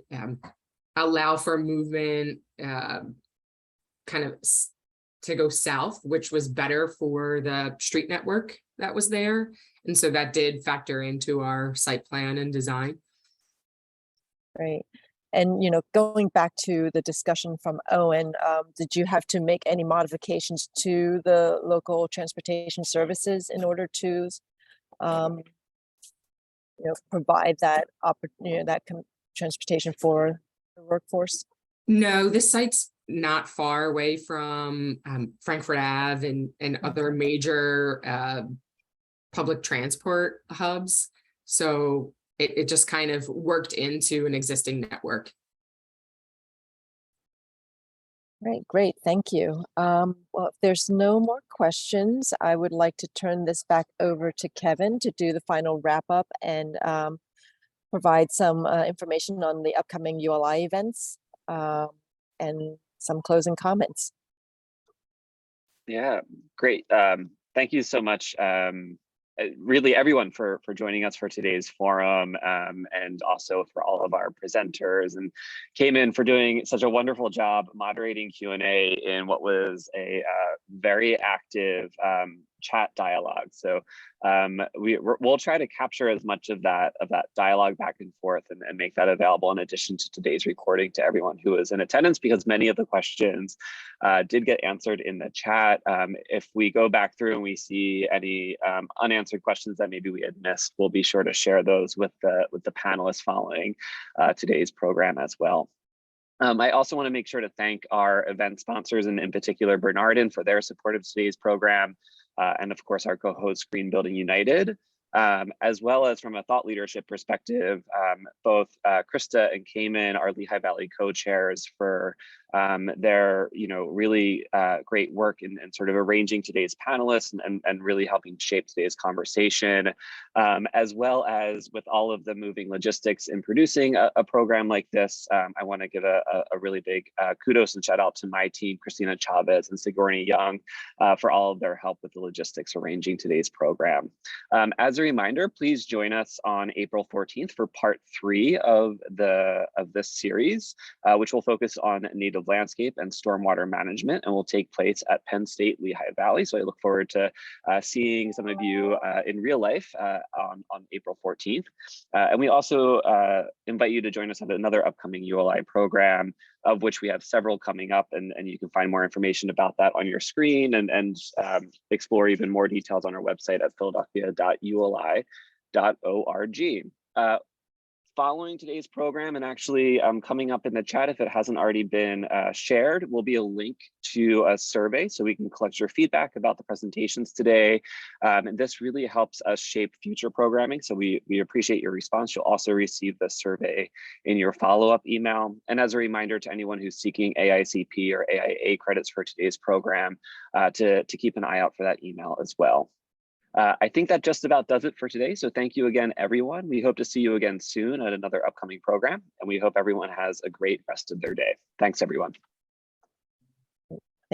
allow for movement kind of to go south, which was better for the street network that was there. And so that did factor into our site plan and design. Right. And, you know, going back to the discussion from Owen, did you have to make any modifications to the local transportation services in order to, you know, provide that opportunity, that transportation for the workforce? No, this site's not far away from Frankfurt Ave and other major public transport hubs. So it just kind of worked into an existing network. Right, great, thank you. Well, if there's no more questions, I would like to turn this back over to Kevin to do the final wrap up and provide some information on the upcoming ULI events and some closing comments. Yeah, great. Thank you so much. Really everyone for joining us for today's forum, and also for all of our presenters, and Cayman for doing such a wonderful job moderating Q&A in what was a very active chat dialogue. So we'll try to capture as much of that dialogue back and forth and make that available in addition to today's recording to everyone who is in attendance, because many of the questions did get answered in the chat. If we go back through and we see any unanswered questions that maybe we had missed, we'll be sure to share those with the panelists following today's program as well. I also want to make sure to thank our event sponsors, and in particular Bernardin, for their support of today's program, and of course our co-host Green Building United, as well as from a thought leadership perspective, both Krista and Cayman, our Lehigh Valley co-chairs, for their really great work in sort of arranging today's panelists and really helping shape today's conversation, as well as with all of the moving logistics in producing a program like this. I want to give a really big kudos and shout out to my team, Christina Chavez and Sigourney Young, for all of their help with the logistics arranging today's program. As a reminder, please join us on April 14th for part 3 of this series, which will focus on native landscape and stormwater management, and will take place at Penn State Lehigh Valley. So I look forward to seeing some of you in real life on April 14th. And we also invite you to join us at another upcoming ULI program, of which we have several coming up, and you can find more information about that on your screen and explore even more details on our website at philadelphia.uli.org. Following today's program, and actually coming up in the chat, if it hasn't already been shared, will be a link to a survey so we can collect your feedback about the presentations today. And this really helps us shape future programming. So we appreciate your response. You'll also receive the survey in your follow-up email. And as a reminder to anyone who's seeking AICP or AIA credits for today's program, to keep an eye out for that email as well. I think that just about does it for today. So thank you again, everyone. We hope to see you again soon at another upcoming program, and we hope everyone has a great rest of their day. Thanks, everyone.